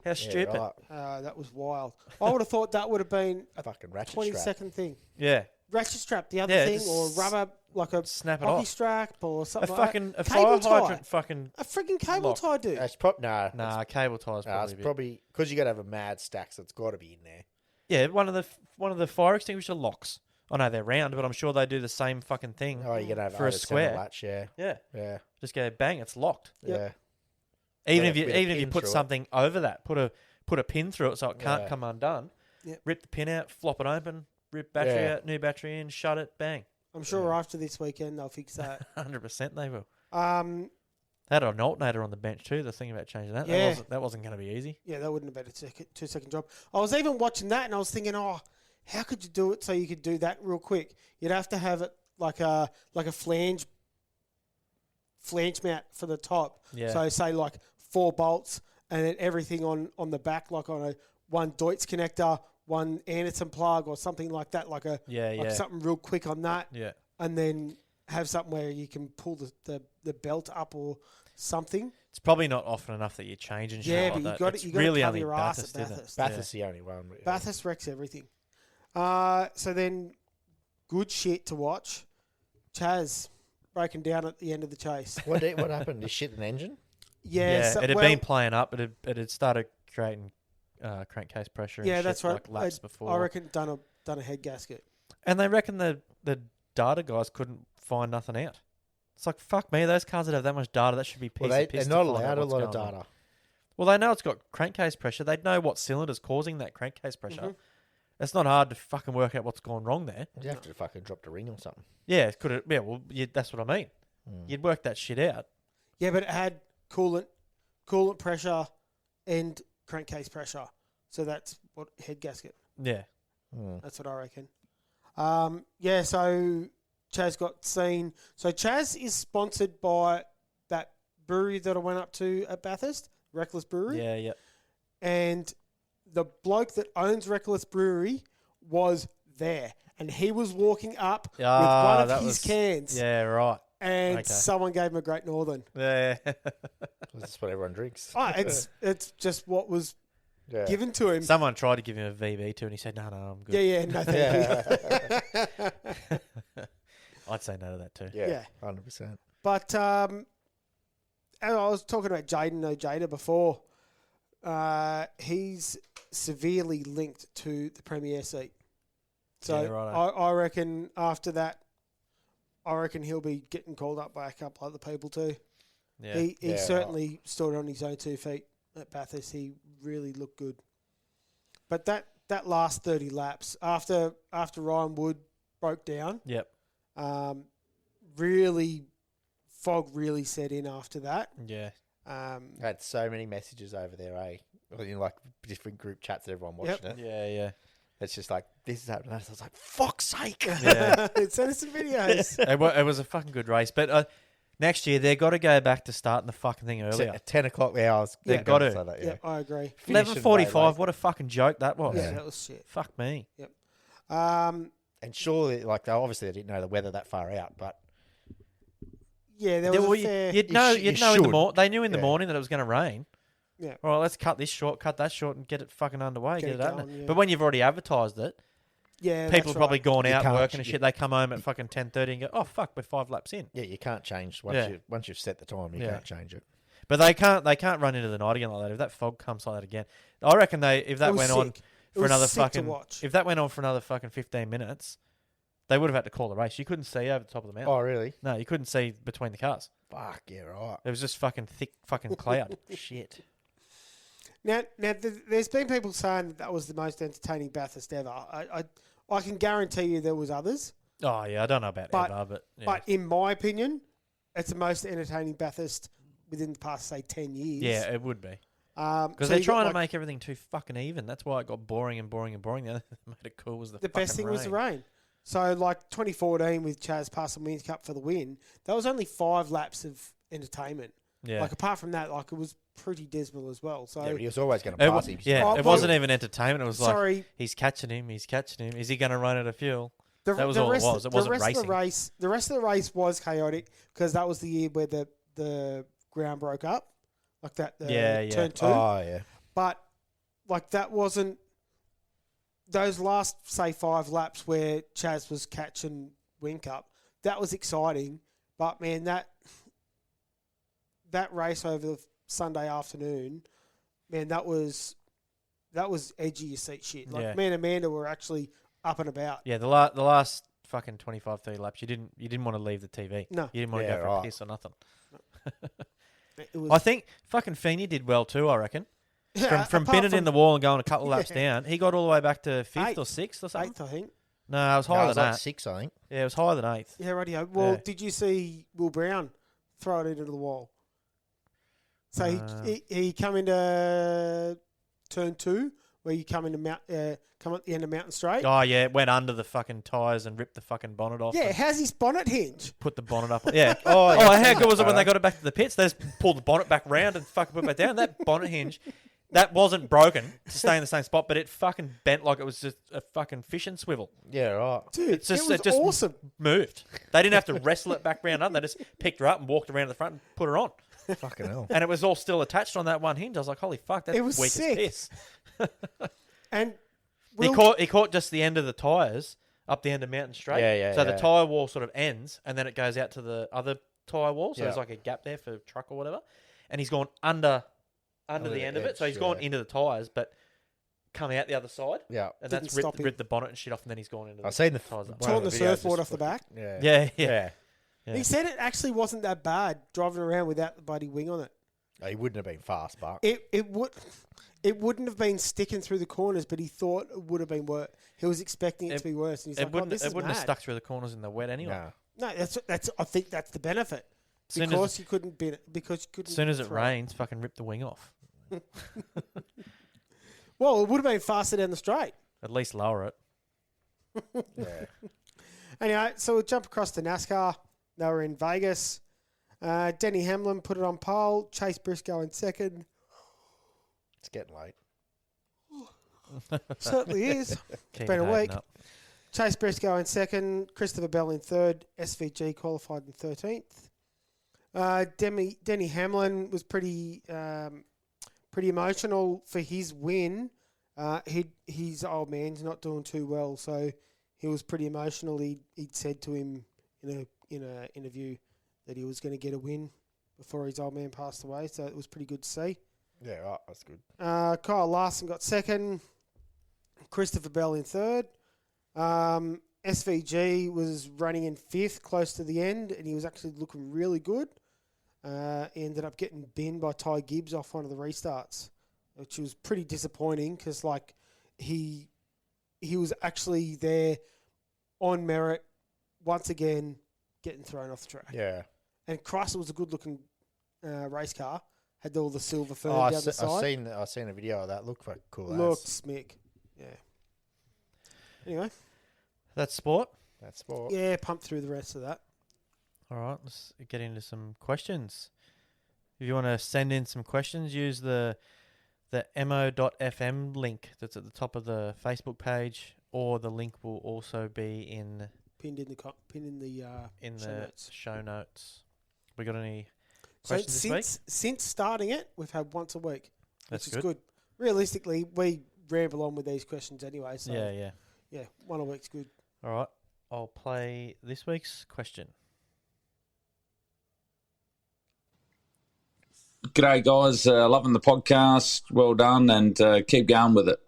How stupid!
Right. That was wild. I would have thought that would have been a
fucking ratchet
20-second thing.
Yeah.
Ratchet strap, the other thing, or rubber, like a
snap it
hockey
off.
strap or something
a fire hydrant fucking...
A frigging cable tie, dude.
It's
cable tie's probably...
It's probably... Because you got to have a mad stack, so it's got to be in there.
Yeah, one of the fire extinguisher locks. I know they're round, but I'm sure they do the same fucking thing.
Oh, you're going to have
for a square
latch,
yeah.
Yeah.
Just go bang, it's locked.
Yeah.
Even if you put something over that, put a pin through it so it can't come undone. Yep. Rip the pin out, flop it open, rip battery out, new battery in, shut it, bang.
I'm sure after this weekend they'll fix that.
100% they will.
They
had an alternator on the bench too. The thing about changing that, that wasn't going to be easy.
Yeah, that wouldn't have been a 2-second job. I was even watching that and I was thinking, how could you do it so you could do that real quick? You'd have to have it like a flange mount for the top. Yeah. So say like 4 bolts and then everything on the back, like on one Deutz connector, one Anderson plug or something like that, like something real quick on that.
Yeah.
And then have something where you can pull the belt up or something.
It's probably not often enough that you change and shit like that. It's really only Bathurst, isn't it?
Bathurst is the only one.
Bathurst wrecks everything. So then, good shit to watch. Chaz breaking down at the end of the chase.
What happened? Did shit an engine?
Yeah,
it had been playing up. It had started creating crankcase pressure.
Yeah,
and
that's
shit,
right.
Like laps before.
I reckon done a head gasket.
And they reckon the data guys couldn't find nothing out. It's like, fuck me, those cars that have that much data, that should be piece of piss.
They're not allowed a lot of data.
Well, they know it's got crankcase pressure. They'd know what cylinder's causing that crankcase pressure. Mm-hmm. It's not hard to fucking work out what's gone wrong there.
You have to fucking drop the ring or something.
Yeah, that's what I mean. You'd work that shit out.
Yeah, but it had coolant pressure and crankcase pressure. So that's what head gasket.
Yeah.
That's what I reckon. So Chaz got seen. So Chaz is sponsored by that brewery that I went up to at Bathurst, Reckless Brewery.
Yeah, yeah.
And the bloke that owns Reckless Brewery was there. And he was walking up with one of his cans.
Yeah, right.
And someone gave him a Great Northern.
Yeah.
That's what everyone drinks.
It's just what was given to him.
Someone tried to give him a VB2 and he said, no, I'm good.
Yeah, no thank you.
I'd say no to that too.
Yeah. 100%.
But I was talking about Jaden Ojeda before. He's severely linked to the Premier seat. So
Yeah, righto.
I reckon after that, he'll be getting called up by a couple other people too.
Yeah.
He
Yeah,
certainly stood on his own 2 feet at Bathurst. He really looked good. But that last 30 laps after Ryan Wood broke down,
Yep.
really fog really set in after that.
Yeah.
I had so many messages over there, like different group chats, everyone watching it.
Yeah, yeah.
It's just like, this is happening. I was like, fuck's sake.
Yeah.
Send us some videos.
It was a fucking good race. But next year, they've got to go back to starting the fucking thing earlier.
At 10 o'clock the hours.
They've got to.
Say that,
Yeah, I agree.
Finishing
11:45,
way late.
what a fucking joke that was.
Yeah, that was shit.
Fuck me.
Yep.
And surely, like, they didn't know the weather that far out, but
Yeah, there was
Well,
a fair...
you'd know
you
in the
should.
morning. They knew in the
Yeah.
morning that it was going to rain.
Yeah.
All right, let's cut this short, cut that short, and get it fucking underway.
Get
Get
it
it out.
going, yeah.
But when you've already advertised it,
Yeah,
people
that's
have probably
right.
gone
You
out
can't-
working and
you-
shit. They come home at fucking 10:30 and go, "Oh fuck, we're 5 laps in."
yeah, you can't change once
Yeah.
once you've set the time. You
Yeah.
can't change it.
But they can't run into the night again like that. If that fog comes like that again, I reckon if that
It was
went on
sick. It
for
was
another
sick to
fucking
watch.
if that went on for another fucking 15 minutes, they would have had to call the race. You couldn't see over the top of the mountain.
Oh, really?
No, you couldn't see between the cars.
Fuck yeah, right.
It was just fucking thick fucking cloud. Shit.
Now, there's been people saying that was the most entertaining Bathurst ever. I can guarantee you there was others,
Oh yeah, I don't know about
But-
ever, but yeah.
but in my opinion, it's the most entertaining Bathurst within the past, say, 10 years.
yeah, it would be.
Because
Because they're trying to make everything too fucking even. That's why it got boring and boring and boring. The other thing that made it cool was the
the best
fucking
thing was the rain. So, like 2014 with Chaz passing Wins Cup for the win, that was only 5 laps of entertainment.
Yeah.
Like apart from that, like it was pretty dismal as well. So
Yeah, but he was always going to
It,
pass
wa-
him.
yeah,
Oh,
it
well-
wasn't even entertainment. It was like,
sorry,
he's catching him. Is he going to run out of fuel? That was
the
all it
rest,
was. It
the
wasn't
rest
racing.
Of the race, the rest of the race was chaotic because that was the year where the ground broke up, like that.
Yeah.
Turn 2.
Oh, yeah.
But like that wasn't those last say 5 laps where Chaz was catching Win Cup. That was exciting, but man, that race over the Sunday afternoon, man, that was edgy your seat shit. Like
Yeah.
me and Amanda were actually up and about.
Yeah, the last fucking 25, 30 laps, you didn't want to leave the TV.
No.
You didn't want to
Yeah,
go for a
right.
piss or nothing.
It was,
I think fucking Feeney did well too, I reckon. From
apart
pinning in the wall and going a couple laps
Yeah.
down, he got all the way back to 5th or
Eighth.
6th or something.
8th, I think.
No, it was
No,
higher
it was
than
like
that.
6, I think.
Yeah, it was higher than 8th.
Yeah, radio. Well,
Yeah.
did you see Will Brown throw it into the wall? So he come into turn 2, where you come into come at the end of Mountain Straight.
Oh yeah, it went under the fucking tyres and ripped the fucking bonnet off.
Yeah,
and
how's his bonnet hinge?
put the bonnet up. Yeah.
Oh,
Oh, how good was it when they got it back to the pits? They just pulled the bonnet back round and fucking put it back down. That bonnet hinge, that wasn't broken to stay in the same spot, but it fucking bent like it was just a fucking fishing swivel.
Yeah, right.
Dude,
It's just,
it was awesome.
moved. They didn't have to wrestle it back round up. They just picked her up and walked around to the front and put her on.
Fucking hell.
And it was all still attached on that one hinge. I was like, holy fuck, that's
It was
weak
sick.
as piss.
And
He
Will,
caught just the end of the tyres up the end of Mountain Straight.
Yeah,
So
yeah.
the tyre wall sort of ends and then it goes out to the other tyre wall. So
Yeah.
there's like a gap there for truck or whatever. And he's gone under the
the
end of it. So
edge,
he's gone
yeah.
into the tyres, but coming out the other side.
Yeah.
And
Didn't
that's
stop him.
ripped the bonnet and shit off, and then he's gone into
I've seen the
tyres. Up.
one
torn
of
the
videos
surfboard
just
off the back.
Yeah.
Yeah.
Yeah.
He said it actually wasn't that bad driving around without the bloody wing on it.
He wouldn't have been fast, but
It wouldn't have been sticking through the corners, but he thought it would have been worse. He was expecting it to be worse, and he's
It
like,
wouldn't,
this
it
is
wouldn't have
mad.
stuck through the corners in the wet anyway.
no.
No, that's. I think that's the benefit
Soon
because
as-
you couldn't be because you couldn't.
As soon as it
throw.
rains, fucking rip the wing off.
Well, it would have been faster down the straight.
At least lower it.
Yeah.
Anyway, so we'll jump across to NASCAR. They were in Vegas. Denny Hamlin put it on pole. Chase Briscoe in second.
It's getting late.
Certainly is.
Keep
been a
it
week.
up.
Chase Briscoe in second. Christopher Bell in third. SVG qualified in 13th. Denny Hamlin was pretty emotional for his win. His old man's not doing too well, so he was pretty emotional. He'd said to him in a interview that he was going to get a win before his old man passed away. So it was pretty good to see.
Yeah, right. That's good.
Kyle Larson got second. Christopher Bell in third. SVG was running in fifth, close to the end, and he was actually looking really good. He ended up getting binned by Ty Gibbs off one of the restarts, which was pretty disappointing because he was actually there on merit once again, getting thrown off the track.
Yeah.
And Chrysler was a good looking race car. Had all the silver fern
Oh,
down the side.
I've seen a video of that. Looked like cool.
Looked smick. Yeah. Anyway.
That's sport.
That's sport.
Yeah, pump through the rest of that.
All right, let's get into some questions. If you want to send in some questions, use the mo.fm link that's at the top of the Facebook page, or the link will also be
Pinned in the show notes.
show notes. We got any
So
questions this week?
since starting it, we've had once a week,
That's
which is
good.
good. Realistically, we ramble on with these questions anyway, so
Yeah.
one a week's good.
All right, I'll play this week's question.
G'day, guys. Loving the podcast. Well done, and keep going with it.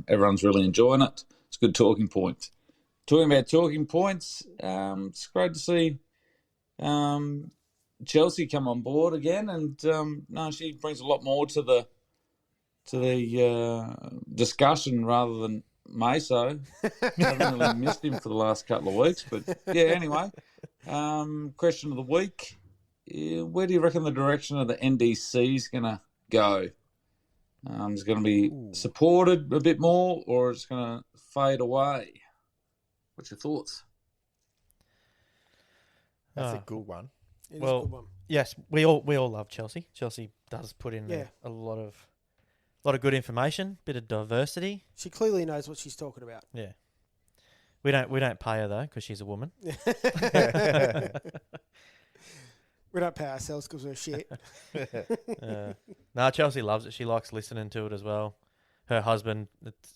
Everyone's really enjoying it. It's a good talking point. Talking about talking points, it's great to see Chelsea come on board again, and no, she brings a lot more to the discussion rather than Meso. I haven't really missed him for the last couple of weeks, but yeah. Anyway, question of the week. Where do you reckon the direction of the NDC is going to go? Is it going to be supported a bit more, or is it going to fade away? What's your thoughts?
That's a good one.
It is
Well,
a good one.
Yes, we all love Chelsea. Chelsea does put in
Yeah.
a lot of good information, bit of diversity.
She clearly knows what she's talking about.
Yeah, we don't pay her though because she's a woman.
We don't pay ourselves because we're shit.
No, Chelsea loves it. She likes listening to it as well. Her husband,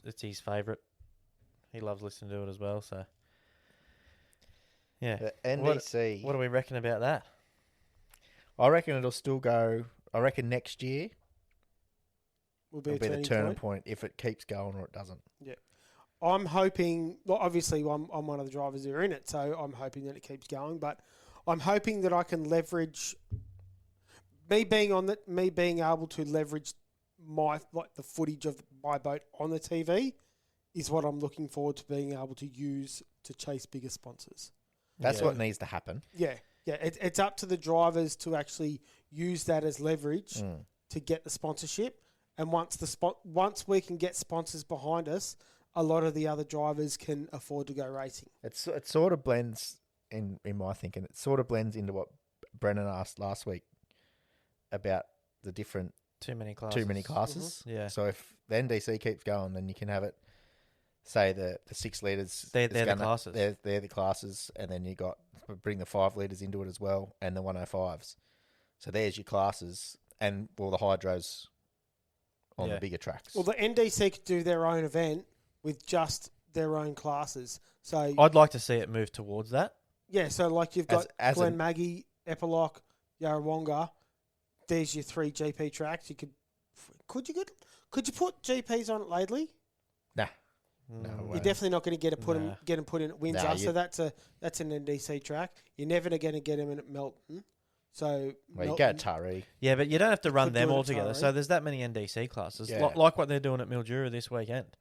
it's his favourite. He loves listening to it as well. So, yeah.
The NDC.
What do we reckon about that?
I reckon it'll still go. I reckon next year
Will be
will
a
be the
turning
turning
point.
point if it keeps going or it doesn't.
I'm hoping. Well, obviously, I'm one of the drivers who are in it, so I'm hoping that it keeps going. But I'm hoping that I can leverage me being able to leverage the footage of my boat on the TV is what I'm looking forward to being able to use to chase bigger sponsors.
That's what needs to happen.
Yeah. It's up to the drivers to actually use that as leverage to get the sponsorship. And once we can get sponsors behind us, a lot of the other drivers can afford to go racing.
It sort of blends in my thinking. It sort of blends into what Brennan asked last week about the different
Too many classes.
Mm-hmm.
Yeah.
So if the NDC keeps going, then you can have it. Say the 6 litres.
They're the classes.
They're the classes, and then you got bring the 5 litres into it as well, and the 105s. So there's your classes, and all the hydros on the bigger tracks.
Well, the NDC could do their own event with just their own classes. So
I'd like to see it move towards that.
yeah, so like you've got
As
Glen Maggie, Epiloc, Yarrawonga. There's your 3 GP tracks. Could you put GPs on it lately?
Nah. No way.
You're definitely not going to get them put in at Windsor.
Nah,
So that's an NDC track. You're never going to get them in at Melton. So
Well, you go Taree.
Yeah, but you don't have to run
could do
them
it
all
at
together.
Taree.
So there's that many NDC classes,
Yeah.
like what they're doing at Mildura this weekend.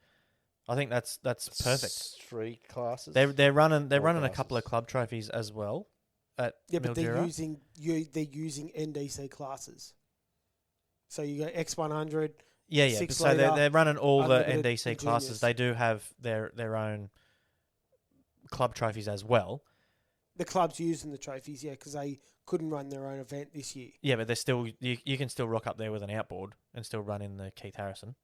I think that's perfect.
3 classes.
They're running a
classes.
couple of club trophies as well at
yeah, but they're
Mildura.
using NDC classes. So you go X100.
Yeah.
6
So they're
litre,
running all the
unlimited
NDC
and
classes.
juniors.
They do have their own club trophies as well.
The club's using the trophies, yeah, because they couldn't run their own event this year.
Yeah, but they're still you can still rock up there with an outboard and still run in the Keith Harrison.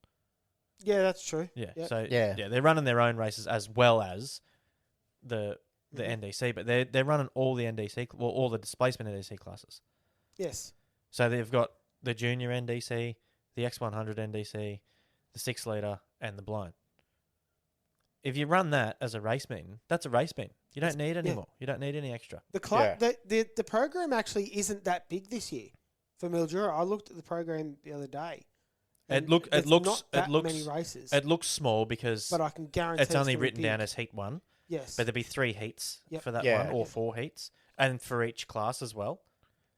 Yeah, that's true.
Yeah.
Yep.
So
Yeah.
they're running their own races as well as the
Mm-hmm.
NDC, but they're running all the NDC, well, all the displacement NDC classes.
Yes.
So they've got the junior NDC, the X100 NDC, the 6 litre, and the blind. If you run that as a race meeting, that's a race meeting. You don't need any more. You don't need any extra.
The club, the program actually isn't that big this year for Mildura. I looked at the program the other day. And
It
there's
looks
not that
it looks
many races,
it looks small because
but I can guarantee
it's only
gonna be
written down
big.
as heat 1,
Yes,
but there'll be 3 heats
Yep.
for that
Yeah.
one, or 4 heats, and for each class as well.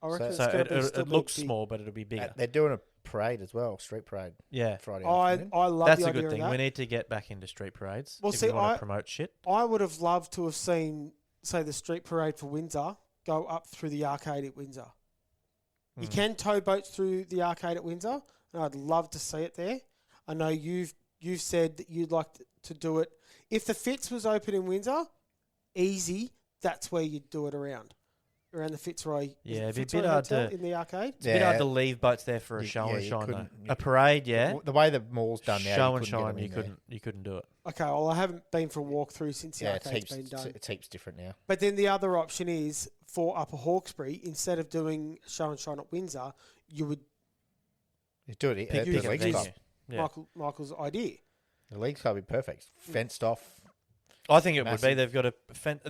I reckon
So
it's going to be still
it looks
big.
small, but it'll be bigger.
They're doing a parade as well, street parade,
Yeah,
Friday
I
afternoon.
love
that's
the
a
idea
good thing.
of
We
that.
need to get back into street parades
Well,
if
see,
we want
I-
to promote shit.
I would have loved to have seen, say, the street parade for Windsor go up through the arcade at Windsor. You can tow boats through the arcade at Windsor, and I'd love to see it there. I know you've said that you'd like to do it. If the Fitz was open in Windsor, easy, that's where you'd do it around the Fitzroy.
Yeah, it'd
is it
be a
Fitzroy
bit hard
Hotel
to-
in the arcade.
It's a bit hard to leave boats there for a
You-
show
yeah,
and
you
shine though.
couldn't-
A parade, yeah.
The way the mall's done now,
Show
you
and
couldn't get
shine,
them in there.
you couldn't do it.
Okay, well, I haven't been for a walk through since the
Yeah, it's
arcade's
heaps,
been done.
it's heaps different now.
But then the other option is for Upper Hawkesbury, instead of doing show and shine at Windsor, you would
You do it
Pick
at
pick
the
a
Leagues
venue.
Club.
Yeah.
Michael's idea.
The Leagues Club would be perfect. Fenced off.
I think it would be.
Massive.
They've got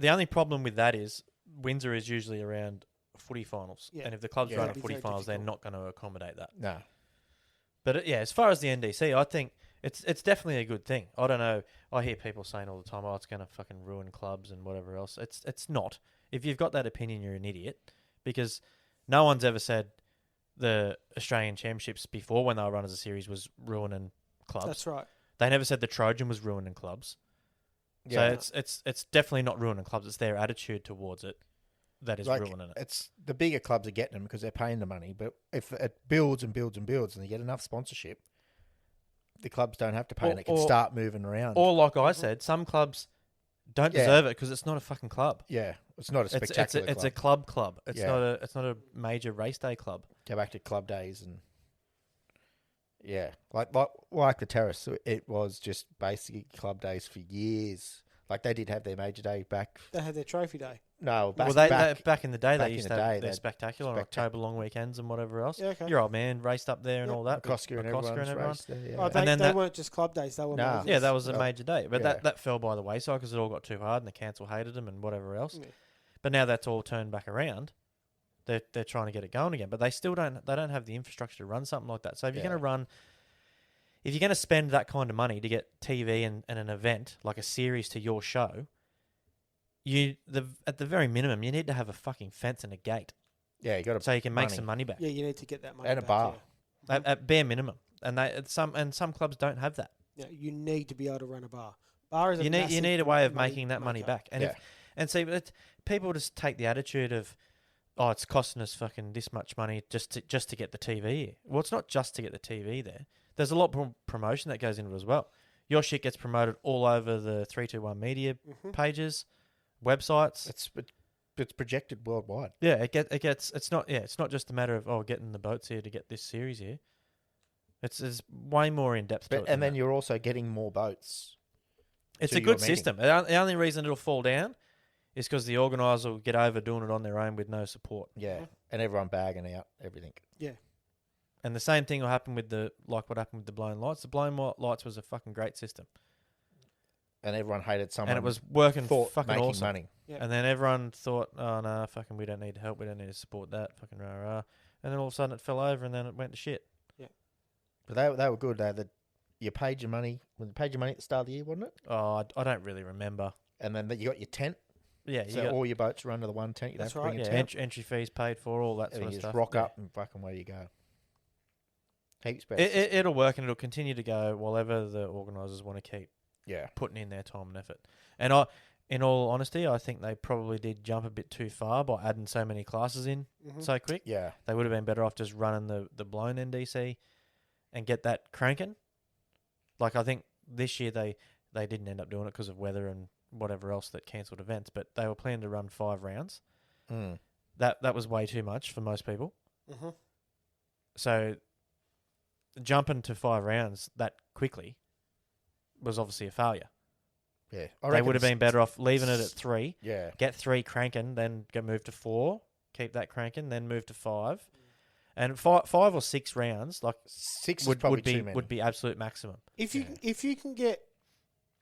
the only problem with that is Windsor is usually around footy finals,
Yeah.
and if the clubs
Yeah.
run
It'd
at
be
footy
very
finals, they're
difficult.
not going to accommodate that.
No.
But yeah, as far as the NDC, I think it's definitely a good thing. I don't know. I hear people saying all the time, "Oh, it's going to fucking ruin clubs and whatever else." It's not. If you've got that opinion, you're an idiot, because no one's ever said the Australian Championships before, when they were run as a series, was ruining clubs.
That's right.
They never said the Trojan was ruining clubs.
Yeah.
So it's definitely not ruining clubs. It's their attitude towards it that is
Like,
ruining it.
it's the bigger clubs are getting them because they're paying the money. But if it builds and builds and builds and they get enough sponsorship, the clubs don't have to pay and it can start moving around.
Or like I said, some clubs don't
Yeah.
deserve it because it's not a fucking club.
yeah, it's not a
It's
spectacular
it's a
club.
club. It's
Yeah.
not a major race day club.
Go back to club days and yeah, like the Terrace, it was just basically club days for years. Like they did have their major day back.
They had their trophy day.
No, back,
Well, they
back,
back in the day,
back
they
in
used
the
to have
day,
their
they'd
spectacular on
spectac-
October long weekends and whatever else.
Yeah, okay.
Your old man raced up there and
Yep.
all that. with
McCosker and
McCosker
everyone's
everyone.
raced there, yeah.
Oh, they,
And then
they
that-
weren't just club days. They were
Nah.
majors.
Yeah, that was a
Oh,
major day, but
yeah.
that fell by the wayside because it all got too hard and the council hated them and whatever else.
Yeah.
But now that's all turned back around. They're trying to get it going again, but they still don't have the infrastructure to run something like that. So if you're
Yeah.
going to spend that kind of money to get TV and an event like a series to your show, at the very minimum you need to have a fucking fence and a gate
Yeah, you got to
so you can make some money back
Yeah, you need to get that money
and a
back,
bar.
yeah.
at bare minimum. And some clubs don't have that.
Yeah, you need to be able to run a bar. Bar is a
You
massive
need a way of
money
making that money
maker.
back. And
Yeah.
see, but people just take the attitude of, oh, it's costing us fucking this much money just to get the TV here. Well, it's not just to get the TV there. There's a lot more promotion that goes into it as well. Your shit gets promoted all over the 321 media
Mm-hmm.
pages, websites.
It's projected worldwide.
Yeah, it's not just a matter of getting the boats here to get this series here. It's way more in depth to it.
And
than
then
that.
you're also getting more boats.
It's
to
a
your
good
meeting.
system. The only reason it'll fall down is because the organiser will get over doing it on their own with no support.
Yeah, and everyone bagging out everything.
Yeah.
And the same thing will happen with what happened with the blown lights. The blown lights was a fucking great system,
And everyone hated someone.
and it was working
for
fucking
making
awesome.
money.
Yeah.
And then everyone thought, oh no, fucking, we don't need help. We don't need to support that. Fucking rah rah. And then all of a sudden it fell over, and then it went to shit.
But they were good. You paid your money. You paid your money at the start of the year, wasn't it?
Oh, I don't really remember.
And then you got your tent.
Yeah,
So all your boats are under the one tent. You don't
That's
have to bring
right,
a
yeah,
tent.
entry fees paid for, all that
And
sort
you
of
just
stuff.
rock
Yeah.
up and fucking away you go. Heaps better.
It'll work, and it'll continue to go whatever the organisers want to keep
Yeah.
putting in their time and effort. And in all honesty, I think they probably did jump a bit too far by adding so many classes in
Mm-hmm.
so quick.
Yeah.
They would have been better off just running the blown NDC and get that cranking. Like, I think this year they didn't end up doing it because of weather and whatever else that cancelled events, but they were planning to run 5 rounds.
Mm.
That was way too much for most people.
Mm-hmm.
So jumping to 5 rounds that quickly was obviously a failure.
Yeah.
They would have been better off leaving it at 3,
Yeah.
get 3 cranking, then move to 4, keep that cranking, then move to 5. And 5 or 6 rounds, like,
6 is probably too many.
would be absolute maximum.
If you can get,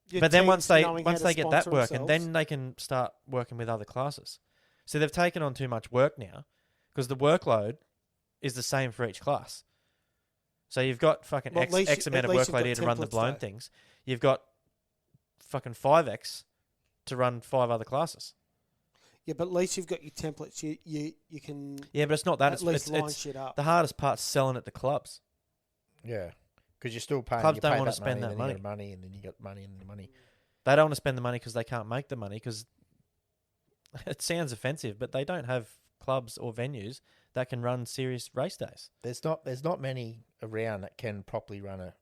your
But then
teams
once they
knowing how to
get that
sponsor
working,
themselves-
then they can start working with other classes. So they've taken on too much work now because the workload is the same for each class. So you've got fucking
Well, at least-
X amount
at
of
least you've
workload
got
here to run the
templates,
blown
though.
things. You've got fucking 5X to run 5 other classes.
Yeah, but at least you've got your templates. You can
Yeah, but it's not that.
at least line
It's
shit up.
the hardest part's selling it to clubs.
Yeah, because you're still paying.
Clubs
you
don't
pay
wanna
that
spend
money,
that
then you got money, and then you got money and money.
They don't want to spend the money because they can't make the money because it sounds offensive, but they don't have clubs or venues that can run serious race days.
There's not many around that can properly run a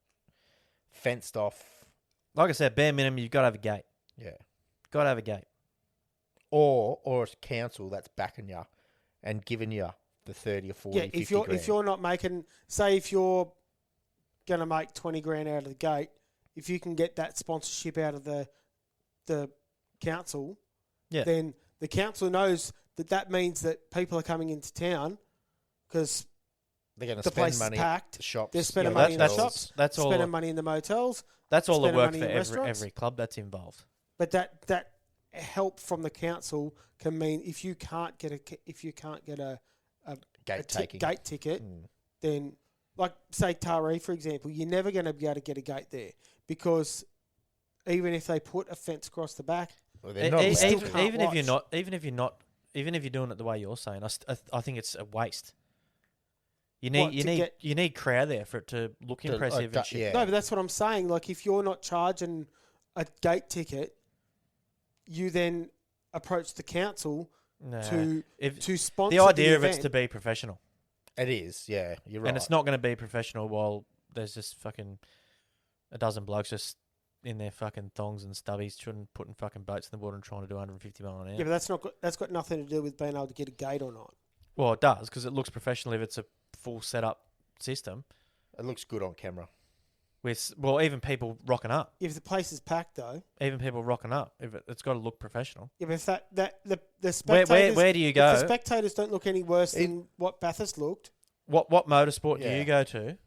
fenced off.
Like I said, bare minimum, you've got to have a gate.
Yeah,
Got to have a gate.
or a council that's backing you and giving you the 30 or 40,
Yeah,
50
if
grand.
you're not making, say, if you're gonna make 20 grand out of the gate, if you can get that sponsorship out of the council,
Yeah.
then the council knows that means that people are coming into town because
they're going to
the
spend
place is
money
packed.
at the shops.
They're spending
Yeah,
money in the
that's-
shops.
that's all
spending
the-
money in the motels.
That's all the
spending
work
money
for
in restaurants.
every club that's involved.
But that help from the council can mean if you can't get a
Gate taking.
gate ticket, then like say Taree for example, you're never going to be able to get a gate there because even if they put a fence across the back,
Well, they're not allowed
still
to.
can't
Even if you're
watch.
not, even if you're doing it the way you're saying, I think it's a waste. You
What,
need
to get-
you need crowd there for it to look
To,
impressive and shit.
yeah.
no, but that's what I'm saying. Like if you're not charging a gate ticket, you then approach the council
Nah.
to
If-
sponsor
the idea of
event.
it's to be professional,
It is, yeah. You're right.
and it's not going to be professional while there's just fucking a dozen blokes just in their fucking thongs and stubbies putting fucking boats in the water and trying to do 150 mile an hour.
Yeah, but that's got nothing to do with being able to get a gate or not.
Well, it does because it looks professional if it's a full setup system.
It looks good on camera.
With even people rocking up,
If the place is packed though,
if it's got to look professional.
yeah, but if the spectators,
Where do you
if
go?
the spectators don't look any worse than what Bathurst looked.
What motorsport do
Yeah.
you go to,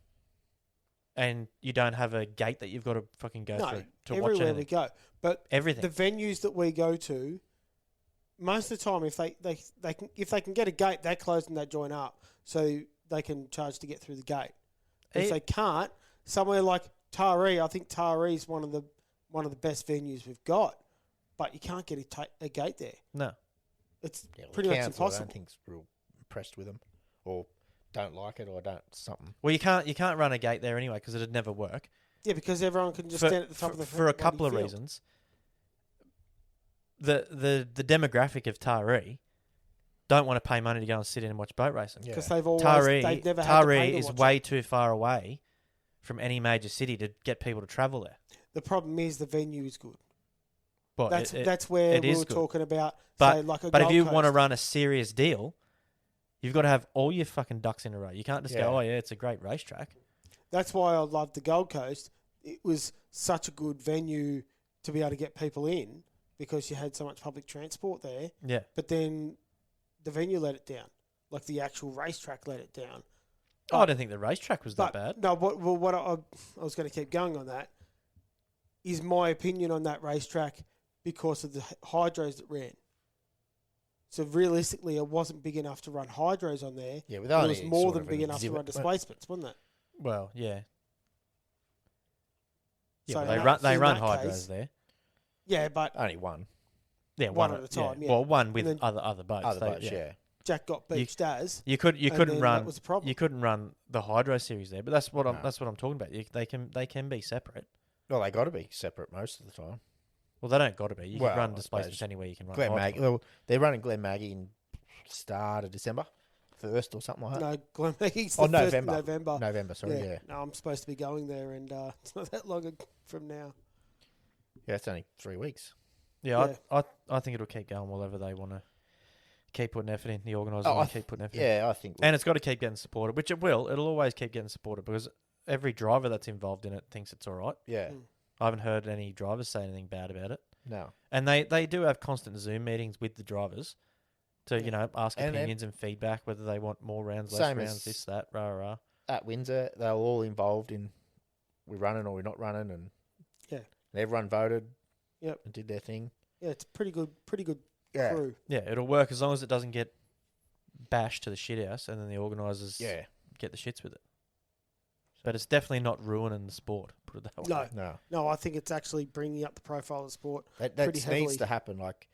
and you don't have a gate that you've got to fucking go
No,
through to watch
everywhere we
anything?
go. But
Everything.
the venues that we go to, most of the time, if they can get a gate, they close and they join up, so they can charge to get through the gate. If they can't, somewhere like Taree, I think Taree is one of the best venues we've got, but you can't get a gate there.
No.
It's
Yeah, well,
pretty much
council, I
impossible.
don't think's real impressed with them, or don't like it, or don't something.
Well, you can't run a gate there anyway because it'd never work.
Yeah, because everyone can just
For-
stand at the top of the
for a
bloody
couple of
field.
reasons. The demographic of Taree don't want to pay money to go and sit in and watch boat racing.
Yeah.
Because they've always they've never had to pay
Taree
to
is
watch
way
it.
too far away from any major city to get people to travel there.
The problem is the venue is good.
But
That's where
it
we
is
were
good.
talking about.
But
say, like a
but if
Gold
you want to
Coast.
run a serious deal, you've got to have all your fucking ducks in a row. You can't just
Yeah.
go, oh yeah, it's a great racetrack.
That's why I loved the Gold Coast. It was such a good venue to be able to get people in because you had so much public transport there.
Yeah.
But then the venue let it down. Like the actual racetrack let it down.
Oh, I don't think the racetrack was that
But
bad.
no, what I was going to keep going on that is my opinion on that racetrack because of the hydros that ran. So realistically, it wasn't big enough to run hydros on there.
Yeah, with
It
only
was more
sort
than
of
big
an
enough to
exhibit,
run
but-
displacements, wasn't it?
Well, yeah. Yeah,
So
well, they
in
run
that- in that
hydros
case-
there.
Yeah, but
Only one.
Yeah,
one at a time, yeah.
Well, one with
And then-
other boats.
Other
They-
boats, yeah.
Jack got beached as.
You couldn't
and
run.
then that was the problem.
You couldn't run the hydro series there, but that's what
No.
I'm talking about. They can be separate.
Well, they got to be separate most of the time.
Well, they don't got to be. You
Well,
can run
I
displacements
suppose
anywhere you can run.
Glen
hydro.
Maggie. Well, they're running Glen Maggie in start of December, 1st or something like that.
No, Glen Maggie's
Oh,
the first of
November.
November.
November, sorry, yeah.
No, I'm supposed to be going there, and it's not that long from now.
Yeah, it's only 3 weeks.
Yeah, I think it'll keep going wherever they want to keep putting effort in. The organisers
Oh,
want to keep putting effort in.
Yeah, I think.
And it's got to keep getting supported, which it will. It'll always keep getting supported because every driver that's involved in it thinks it's all right.
yeah,
Mm.
I haven't heard any drivers say anything bad about it.
no.
And they do have constant Zoom meetings with the drivers to, ask
And-
opinions and feedback, whether they want more rounds, less
Same
rounds,
as-
this, that, rah, rah.
At Windsor, they were all involved in we're running or we're not running, and
Yeah.
everyone voted.
Yep.
And did their thing.
Yeah, it's pretty good
Yeah.
crew.
Yeah, it'll work as long as it doesn't get bashed to the shit house and then the organisers
Yeah.
get the shits with it. But it's definitely not ruining the sport. Put it that way.
No.
No,
No, I think it's actually bringing up the profile of the sport.
that
Pretty
needs
heavily.
to happen. Like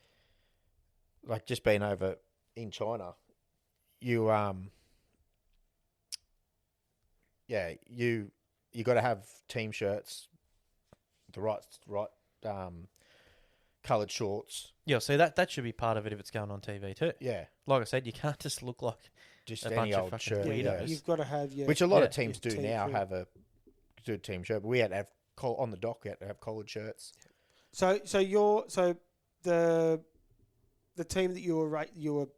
just being over in China, you you got to have team shirts, the right coloured shorts.
Yeah, see that should be part of it if it's going on TV too.
Yeah,
Like I said, you can't just look like
just
a
any
bunch of
old
fucking
shirt.
weirdos.
Yeah.
You've got to have your...
Which a lot of
Yeah.
teams do
Team
now
shirt.
have a good team shirt, but we had to have on the dock. We had to have collared shirts.
So the team that you were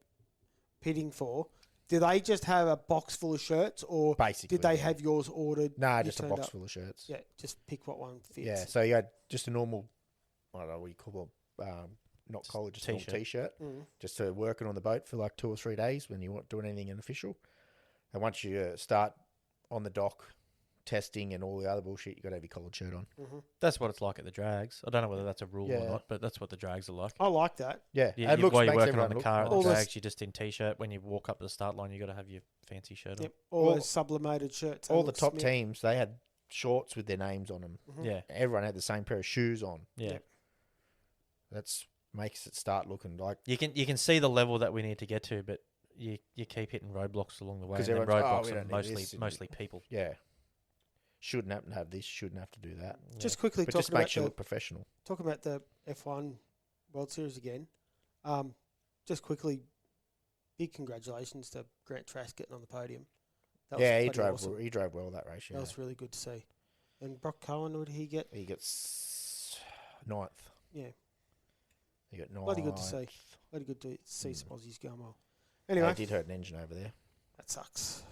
pitting for, did they just have a box full of shirts, or
Basically,
did they
yeah.
have yours ordered?
Nah,
you
just a
turned
box
up?
full of shirts.
Yeah, just pick what one fits.
Yeah, so you had just a normal, I don't know what you call it, not collar, just a normal
t-shirt.
t-shirt,
Mm.
just to working on the boat for like 2 or 3 days when you weren't doing anything unofficial. And once you start on the dock, testing and all the other bullshit, you got to have your collared shirt on.
That's what it's like at the drags. I don't know whether that's a rule or
Yeah.
not, but that's what the drags are like.
I like that.
Yeah,
Yeah,
it looks
while you're
makes
working on
everyone
the
look
car at
nice.
the
All those-
drags, you're just in t-shirt. When you walk up to the start line, you got to have your fancy shirt on.
Yep. All
All-
those sublimated shirts. they
All the
look
top
smit.
teams, they had shorts with their names on them.
Yeah,
Everyone had the same pair of shoes on.
yeah.
Yep.
That's makes it start looking like
You can see the level that we need to get to, but you keep hitting roadblocks along the way.
'Cause
And then
everyone's,
roadblocks
we
are
don't need
mostly
this.
mostly people.
yeah. Shouldn't have to have this. Shouldn't have to do that.
Just quickly
But just
talking about
makes you
the
look professional.
talking about the F1 World Series again. Just quickly, big congratulations to Grant Trask getting on the podium. That was
Yeah, he
bloody
drove.
awesome.
He drove well that race. Yeah,
That was really good to see. And Brock Cohen, what did he get?
he gets 9th.
Yeah,
He got 9th.
bloody good to see. Bloody good to see some Aussies going well.
I
Anyway,
did hurt an engine over there.
that sucks.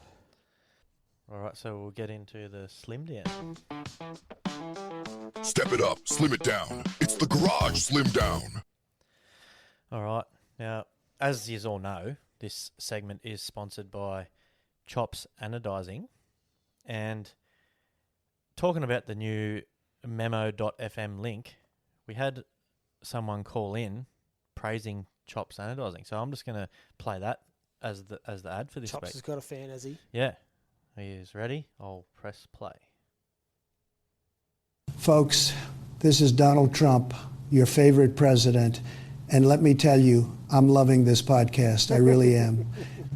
All right, so we'll get into the slim down.
Step it up, slim it down. It's the Garage Slim Down.
All right. Now, as you all know, this segment is sponsored by Chops Anodizing. And talking about the new memo.fm link, we had someone call in praising Chops Anodizing. So I'm just going to play that as the ad for this
Chops
week.
has got a fan, has he?
Yeah. He is ready. I'll press play.
Folks, this is Donald Trump, your favorite president. And let me tell you, I'm loving this podcast. I really am.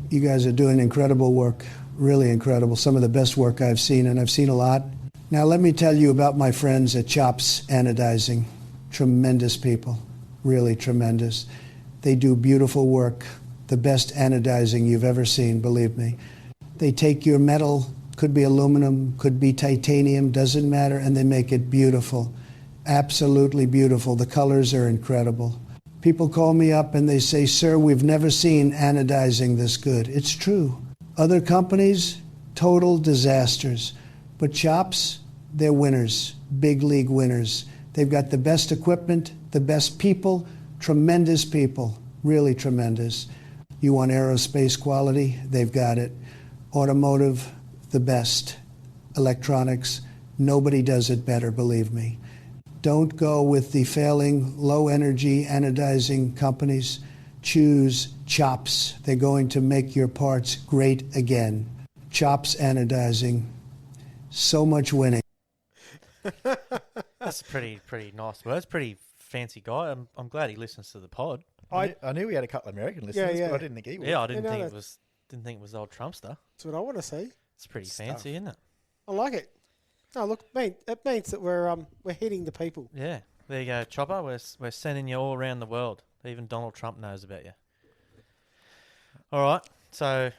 You guys are doing incredible work, really incredible. Some of the best work I've seen, and I've seen a lot. Now, let me tell you about my friends at Chops Anodizing. Tremendous people, really tremendous. They do beautiful work, the best anodizing you've ever seen, believe me. They take your metal, could be aluminum, could be titanium, doesn't matter, and they make it beautiful. Absolutely beautiful. The colors are incredible. People call me up and they say, "Sir, we've never seen anodizing this good." It's true. Other companies, total disasters. But Chops, they're winners, big league winners. They've got the best equipment, the best people, tremendous people, really tremendous. You want aerospace quality? They've got it. Automotive, the best. Electronics, nobody does it better, believe me. Don't go with the failing low-energy anodizing companies. Choose Chops. They're going to make your parts great again. Chops Anodizing. So much winning.
That's pretty nice words. Pretty fancy guy. I'm glad he listens to the pod.
I knew we had a couple of American listeners,
yeah.
but I didn't think he would.
Yeah, I didn't
know
think
that-
it was old Trumpster.
That's what I want to see.
It's pretty
Stuff.
fancy, isn't it?
I like it. Oh, look, it means that we're hitting the people.
Yeah. There you go, Chopper. We're sending you all around the world. Even Donald Trump knows about you. All right, so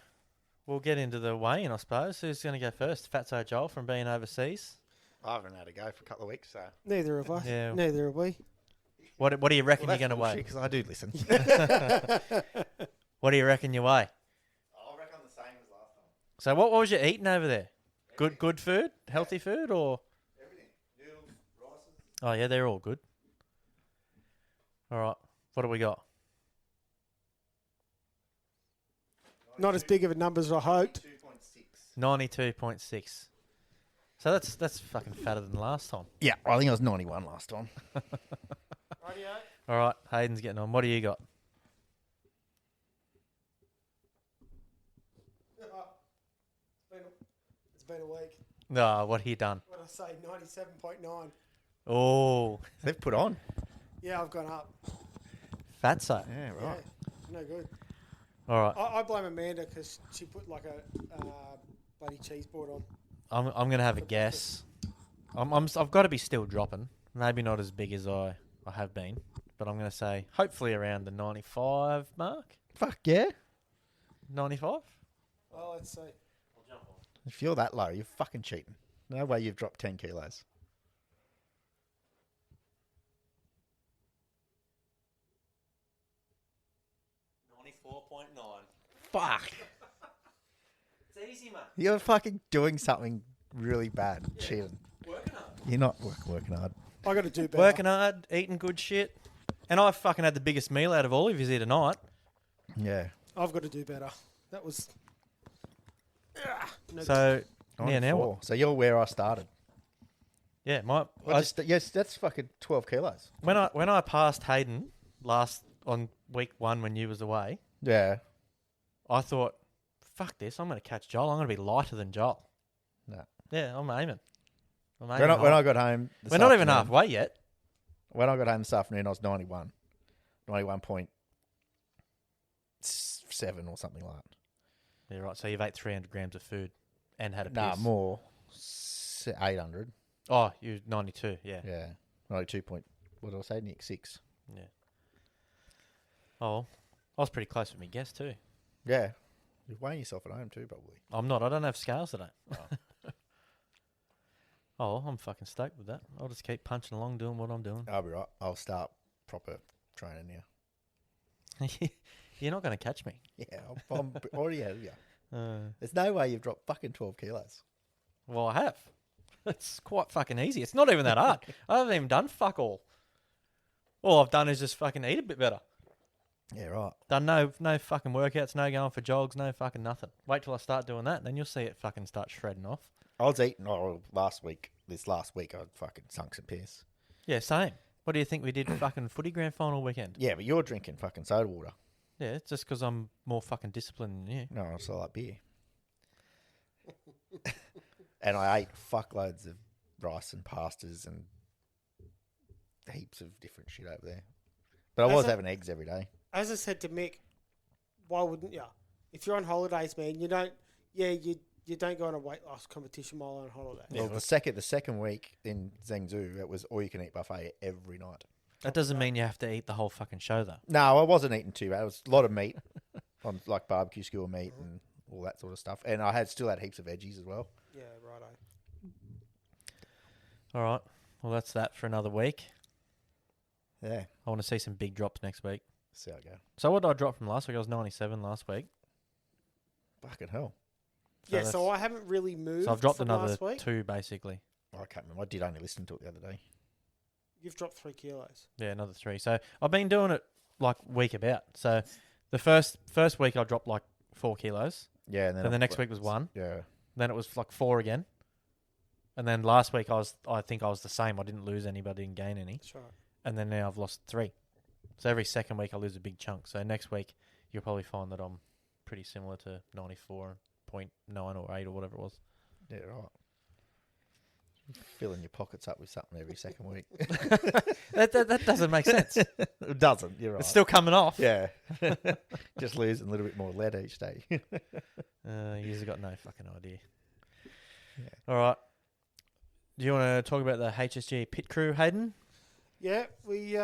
we'll get into the weigh-in, I suppose. Who's going to go first? Fatso Joel from being overseas.
I haven't had a go for a couple of weeks, so.
Neither have I.
Yeah.
Neither have we.
What do you reckon you're going to weigh?
Because I do listen.
What do you reckon you weigh?
I'll reckon the same as last time.
So what was you eating over there? Good food? Healthy food or?
Everything. Noodles, rices.
Oh, yeah, they're all good. All right, what do we got?
Not as big of a number as I hoped.
2.6.
92.6. So that's fucking fatter than last time.
Yeah, I think I was 91 last time.
All right, Hayden's getting on. What do you got?
It's been a week.
No, what he done?
What did I say? 97.9.
Oh,
They've put on.
Yeah, I've gone up.
fatso.
Yeah,
Yeah,
right.
no good.
All right,
I blame Amanda because she put like a bloody cheese board on.
I'm gonna have a guess. I've got to be still dropping. Maybe not as big as I have been, but I'm gonna say hopefully around the 95 mark.
Fuck yeah.
95.
Oh, let's see.
If you're that low, you're fucking cheating. No way you've dropped 10 kilos. Fuck.
It's easy, mate.
You're fucking doing something really bad. Cheating.
Working hard.
You're not working hard.
I got to do better.
Working hard, eating good shit, and I fucking had the biggest meal out of all of you here tonight.
Yeah.
I've got to do better. That was. No
So yeah, now
94.
what?
So you're where I started.
Yeah,
Yes, that's fucking 12 kilos.
when I passed Hayden on week 1 when you was away,
Yeah.
I thought, fuck this, I'm going to catch Joel. I'm going to be lighter than Joel.
No.
Yeah, I'm aiming.
When I got home,
We're not even halfway yet.
When I got home this afternoon, I was 91. 91.7 or something like that.
Yeah, right. So you've ate 300 grams of food and had a piss.
Nah, more. 800.
Oh, you're 92. Yeah.
Yeah. 92 point, what did I say? Nick, 6.
Yeah. Oh, I was pretty close with my guess too.
Yeah. You're weighing yourself at home too, probably.
I'm not. I don't have scales today. Oh, I'm fucking stoked with that. I'll just keep punching along, doing what I'm doing.
I'll be right. I'll start proper training now.
You're not going to catch me.
Yeah, I'm already ahead of you.
Uh,
There's no way you've dropped fucking 12 kilos.
well, I have. It's quite fucking easy. It's not even that hard. I haven't even done fuck all. All I've done is just fucking eat a bit better.
Yeah, right.
Done no fucking workouts, no going for jogs, no fucking nothing. Wait till I start doing that, then you'll see it fucking start shredding off.
I was eating this last week I fucking sunk some piss.
Yeah, same. What do you think we did fucking footy grand final weekend?
Yeah, but you're drinking fucking soda water.
Yeah, it's just because I'm more fucking disciplined than you.
No, I still like beer. And I ate fuckloads of rice and pastas and heaps of different shit over there. But I was having eggs every day.
As I said to Mick, why wouldn't you? If you're on holidays, man, you don't. Yeah, you don't go on a weight loss competition while on holiday.
Well, the second week in Zhengzhou, it was all you can eat buffet every night.
That doesn't mean you have to eat the whole fucking show, though.
No, I wasn't eating too bad. It was a lot of meat, on like barbecue skewer meat and all that sort of stuff. And I still had heaps of veggies as well.
Yeah, righto.
All right. Well, that's that for another week.
Yeah,
I want to see some big drops next week.
see how it go.
So what did I drop from last week? I was 97 last week.
Fucking hell.
Yeah,
that's-
so I haven't really moved.
So I've dropped
from
another
last week.
2, basically.
I can't remember. I did only listen to it the other day.
You've dropped 3 kilos.
Yeah, another 3. So I've been doing it like week about. So the first week I dropped like 4 kilos.
Yeah, and
Then the next week was 1.
Yeah.
Then it was like 4 again. And then last week I think I was the same. I didn't lose any, but I didn't gain any.
That's right.
And then now I've lost 3. So every second week I lose a big chunk. So next week you'll probably find that I'm pretty similar to 94.9 or 8 or whatever it was.
Yeah, right. Filling your pockets up with something every second week.
That doesn't make sense.
It doesn't, you're right.
It's still coming off.
Yeah. Just losing a little bit more lead each day.
You've got no fucking idea.
Yeah.
All right. Do you want to talk about the HSG pit crew, Hayden?
Yeah, we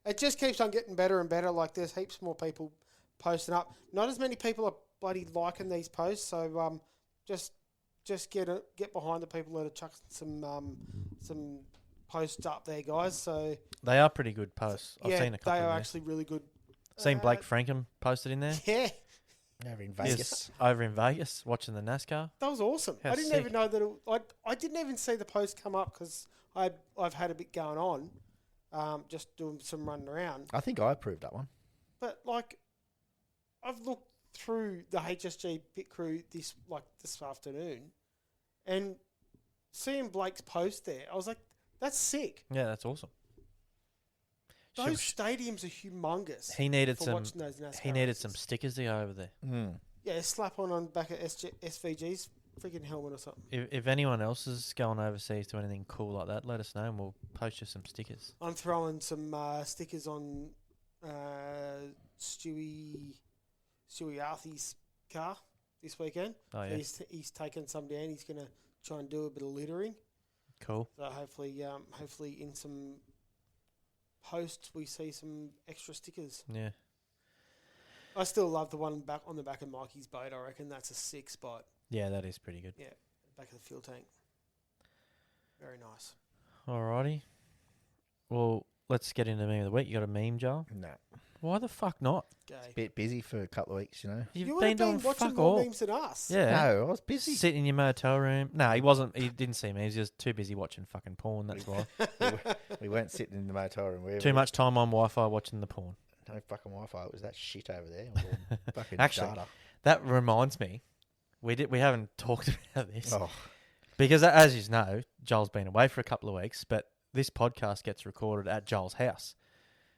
it just keeps on getting better and better. Like there's heaps more people posting up. Not as many people are bloody liking these posts. So just get behind the people that are chucking some posts up there, guys. So
They are pretty good posts. I've
yeah,
seen a couple.
they are
of these.
actually really good.
Seen Blake Frankham posted in there.
Yeah,
Over in
Yes,
Vegas.
over in Vegas watching the NASCAR.
that was awesome.
How
I didn't
sick.
even know that. I didn't even see the post come up because I've had a bit going on, just doing some running around.
I think I approved that one.
But like, I've looked through the HSG pit crew this afternoon, and seeing Blake's post there, I was like, "That's sick."
Yeah, that's awesome.
Those stadiums are humongous.
He needed
for
some.
watching those NASCAR
He needed some
races.
stickers to go over there.
Yeah, slap on back at SVG's freaking helmet or something.
If anyone else is going overseas to anything cool like that, let us know and we'll post you some stickers.
I'm throwing some stickers on Stewie Arthie's car this weekend.
Oh, yeah.
He's taken some down. He's going to try and do a bit of littering.
Cool.
So hopefully in some posts we see some extra stickers.
Yeah.
I still love the one back on the back of Mikey's boat. I reckon that's a sick spot.
Yeah, that is pretty good.
Yeah, back of the fuel tank. Very nice.
Alrighty. Well, let's get into meme of the week. You got a meme, Joel?
No.
Why the fuck not?
Gay.
Bit busy for a couple of weeks, you know.
You've
You
been
would have
doing
been watching
fuck
more
all.
memes than us.
Yeah.
No, I was busy.
Sitting in your motel room. No, he wasn't. He didn't see memes. He was too busy watching fucking porn. That's why.
We weren't sitting in the motel room.
Too much time on Wi-Fi watching the porn.
No fucking Wi-Fi. It was that shit over there. It was all fucking
Actually,
data.
that reminds me. We haven't talked about this
Oh,
because, as you know, Joel's been away for a couple of weeks, but this podcast gets recorded at Joel's house,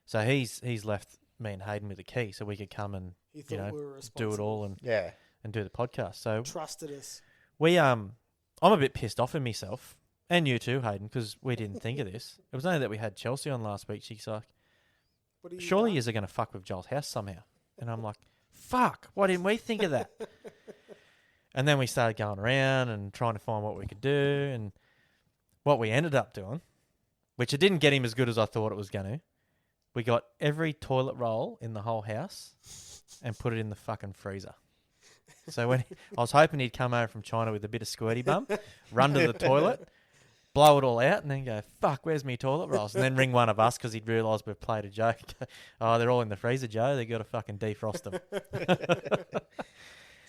so he's left me and Hayden with the key, so we could come and
He thought we were
do it
responsible.
all and
yeah.
do the podcast. So
Trusted us.
I'm a bit pissed off at myself and you too, Hayden, because we didn't think of this. It was only that we had Chelsea on last week. She's like,
What do you
surely
done?
you're going to fuck with Joel's house somehow. And I'm like, fuck, why didn't we think of that? And then we started going around and trying to find what we could do. And what we ended up doing, which it didn't get him as good as I thought it was going to, we got every toilet roll in the whole house and put it in the fucking freezer. So when I was hoping he'd come over from China with a bit of squirty bum, run to the toilet, blow it all out, and then go, fuck, where's me toilet rolls? And then ring one of us because he'd realised we've played a joke. Oh, they're all in the freezer, Joe. They got to fucking defrost them.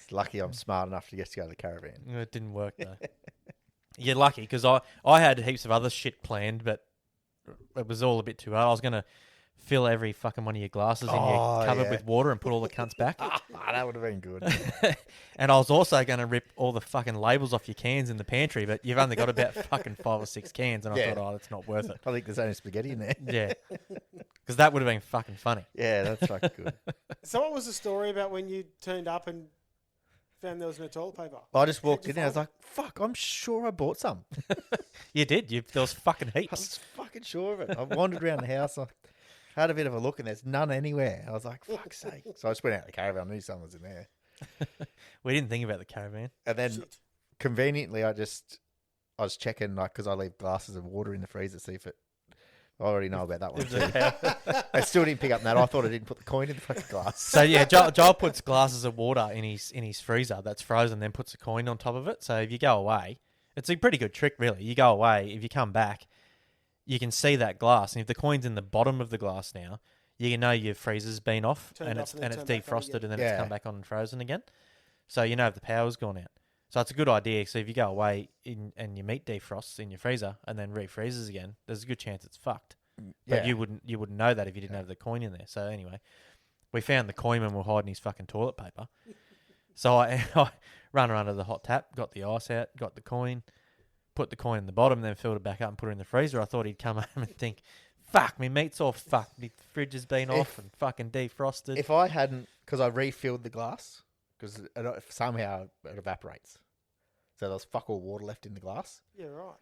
It's lucky I'm smart enough to get to go to the caravan.
It didn't work, though. You're lucky because I had heaps of other shit planned, but it was all a bit too hard. I was going to fill every fucking one of your glasses in your cupboard with water and put all the cunts back.
That would have been good.
And I was also going to rip all the fucking labels off your cans in the pantry, but you've only got about fucking 5 or 6 cans, and I
Yeah.
thought, oh, that's not worth it.
I think there's only spaghetti in there.
Yeah. Because that would have been fucking funny.
Yeah, that's fucking good.
So what was the story about when you turned up and found there was no toilet paper?
I just walked in and I was like, fuck, I'm sure I bought some.
You did. There was fucking
I
heaps.
was fucking sure of it. I wandered around the house. I had a bit of a look and there's none anywhere. I was like, fuck's sake. So I just went out the caravan. I knew someone was in there.
We didn't think about the caravan.
And then
Shit.
conveniently, I was checking, like, because I leave glasses of water in the freezer, see if it. I already know about that one too. I still didn't pick up that. I thought I didn't put the coin in the fucking glass.
So yeah, Joel puts glasses of water in his freezer that's frozen, then puts a coin on top of it. So if you go away, it's a pretty good trick, really. You go away, if you come back, you can see that glass, and if the coin's in the bottom of the glass now, you can know your freezer's been off
Turned
and
off
it's
and then
and it's
turned back on
defrosted,
again.
and then
Yeah.
it's come back on and frozen again. So you know if the power's gone out. So it's a good idea. So if you go away and your meat defrosts in your freezer and then refreezes again, there's a good chance it's fucked. But you wouldn't know that if you didn't have the coin in there. So anyway, we found the coin when we were hiding his fucking toilet paper. So I ran under the hot tap, got the ice out, got the coin, put the coin in the bottom, then filled it back up and put it in the freezer. I thought he'd come home and think, fuck, my meat's all fucked. My fridge has been off and fucking defrosted.
If I hadn't, because I refilled the glass, because somehow it evaporates. So there was fuck all water left in the glass.
Yeah, right.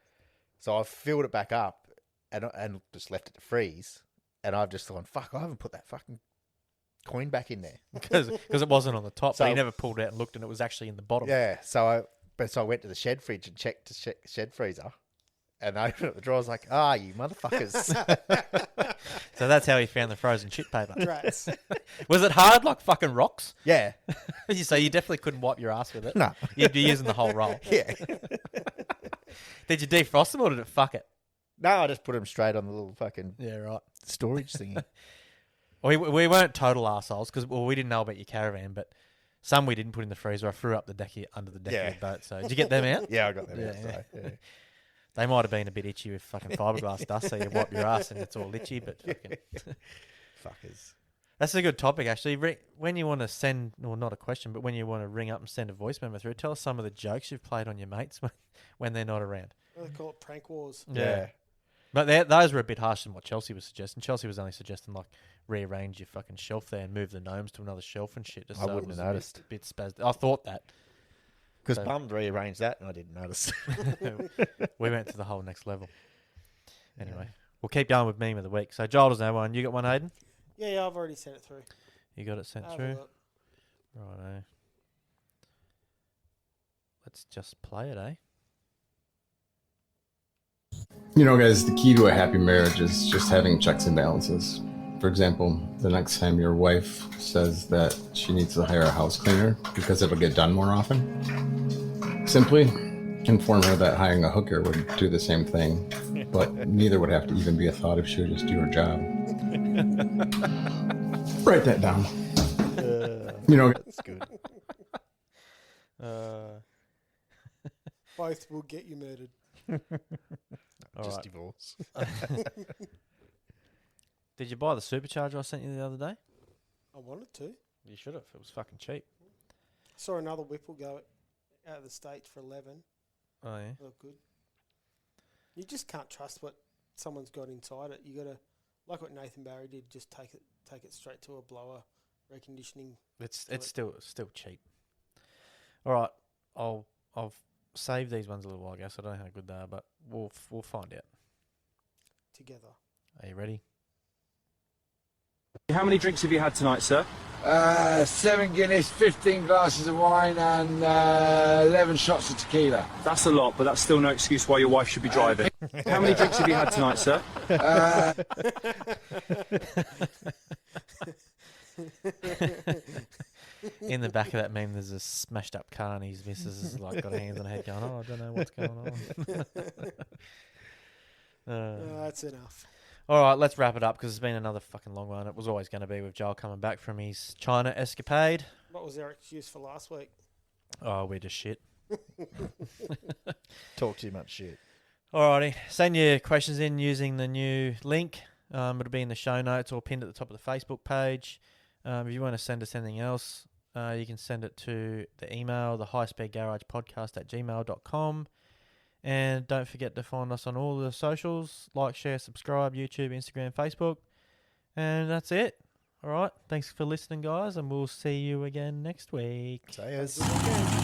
So I filled it back up and just left it to freeze. And I've just thought, fuck, I haven't put that fucking coin back in there.
Because it wasn't on the top,
So-
but he never pulled out and looked, and it was actually in the bottom.
Yeah, so I went to the shed fridge and checked the shed freezer. And I opened up the drawer. I was like, you motherfuckers.
So that's how he found the frozen shit paper.
Rats.
Was it hard like fucking rocks?
Yeah.
So you definitely couldn't wipe your ass with it.
No.
You'd be using the whole roll.
Yeah.
Did you defrost them or did it fuck it?
No, I just put them straight on the little fucking
Yeah, right.
storage thingy.
We weren't total arseholes because we didn't know about your caravan, but some we didn't put in the freezer. I threw up under the deck of the boat. So did you get them out?
Yeah, I got them
Yeah,
out. So, yeah.
They might have been a bit itchy with fucking fiberglass dust, so you wipe your ass and it's all itchy. But fucking,
Fuckers.
that's a good topic actually. When you want to send, well, not a question, but when you want to ring up and send a voice memo through, tell us some of the jokes you've played on your mates when they're not around.
They call it prank wars.
Yeah.
But those were a bit harsher than what Chelsea was suggesting. Chelsea was only suggesting like rearrange your fucking shelf there and move the gnomes to another shelf and shit. Just
I
so it
wouldn't
was
have noticed.
a bit spazzed. I thought that.
Because
So-
Bum rearranged that and I didn't notice.
We went to the whole next level. Anyway, we'll keep going with meme of the week. So Joel doesn't have one. You got one, Hayden?
Yeah, I've already sent it through.
You got it sent
Have a
through?
look.
Righto. Let's just play it, eh?
You know, guys, the key to a happy marriage is just having checks and balances. For example, the next time your wife says that she needs to hire a house cleaner because it'll get done more often, simply inform her that hiring a hooker would do the same thing, but neither would have to even be a thought if she would just do her job. Write that down. You know,
That's good.
Both will get you murdered.
All
Just
right.
divorce.
Did you buy the supercharger I sent you the other day?
I wanted to.
You should have. It was fucking cheap.
Saw another Whipple go out of the States for 11.
Oh, yeah.
Look good. You just can't trust what someone's got inside it. You got to, like what Nathan Barry did, just take it straight to a blower, reconditioning.
It's still cheap. All right. I'll save these ones a little while ago, so I don't know how good they are, but we'll find out.
Together.
Are you ready?
How many drinks have you had tonight, sir?
7 Guinness, 15 glasses of wine, and 11 shots of tequila.
That's a lot, but that's still no excuse why your wife should be driving. How many drinks have you had tonight, sir?
In the back of that meme, there's a smashed up car, and his missus has like got her hands on her head, going, "Oh, I don't know what's going on."
That's enough.
All right, let's wrap it up because it's been another fucking long one. It was always going to be with Joel coming back from his China escapade.
What was our excuse for last week?
Oh, we're just shit.
Talk too much shit.
Alrighty, send your questions in using the new link. It'll be in the show notes or pinned at the top of the Facebook page. If you want to send us anything else, you can send it to the email, the highspeedgaragepodcast@gmail.com. And don't forget to find us on all the socials, like, share, subscribe, YouTube, Instagram, Facebook. And that's it. All right, thanks for listening, guys, and we'll see you again next week.
Say us.
Have a good weekend.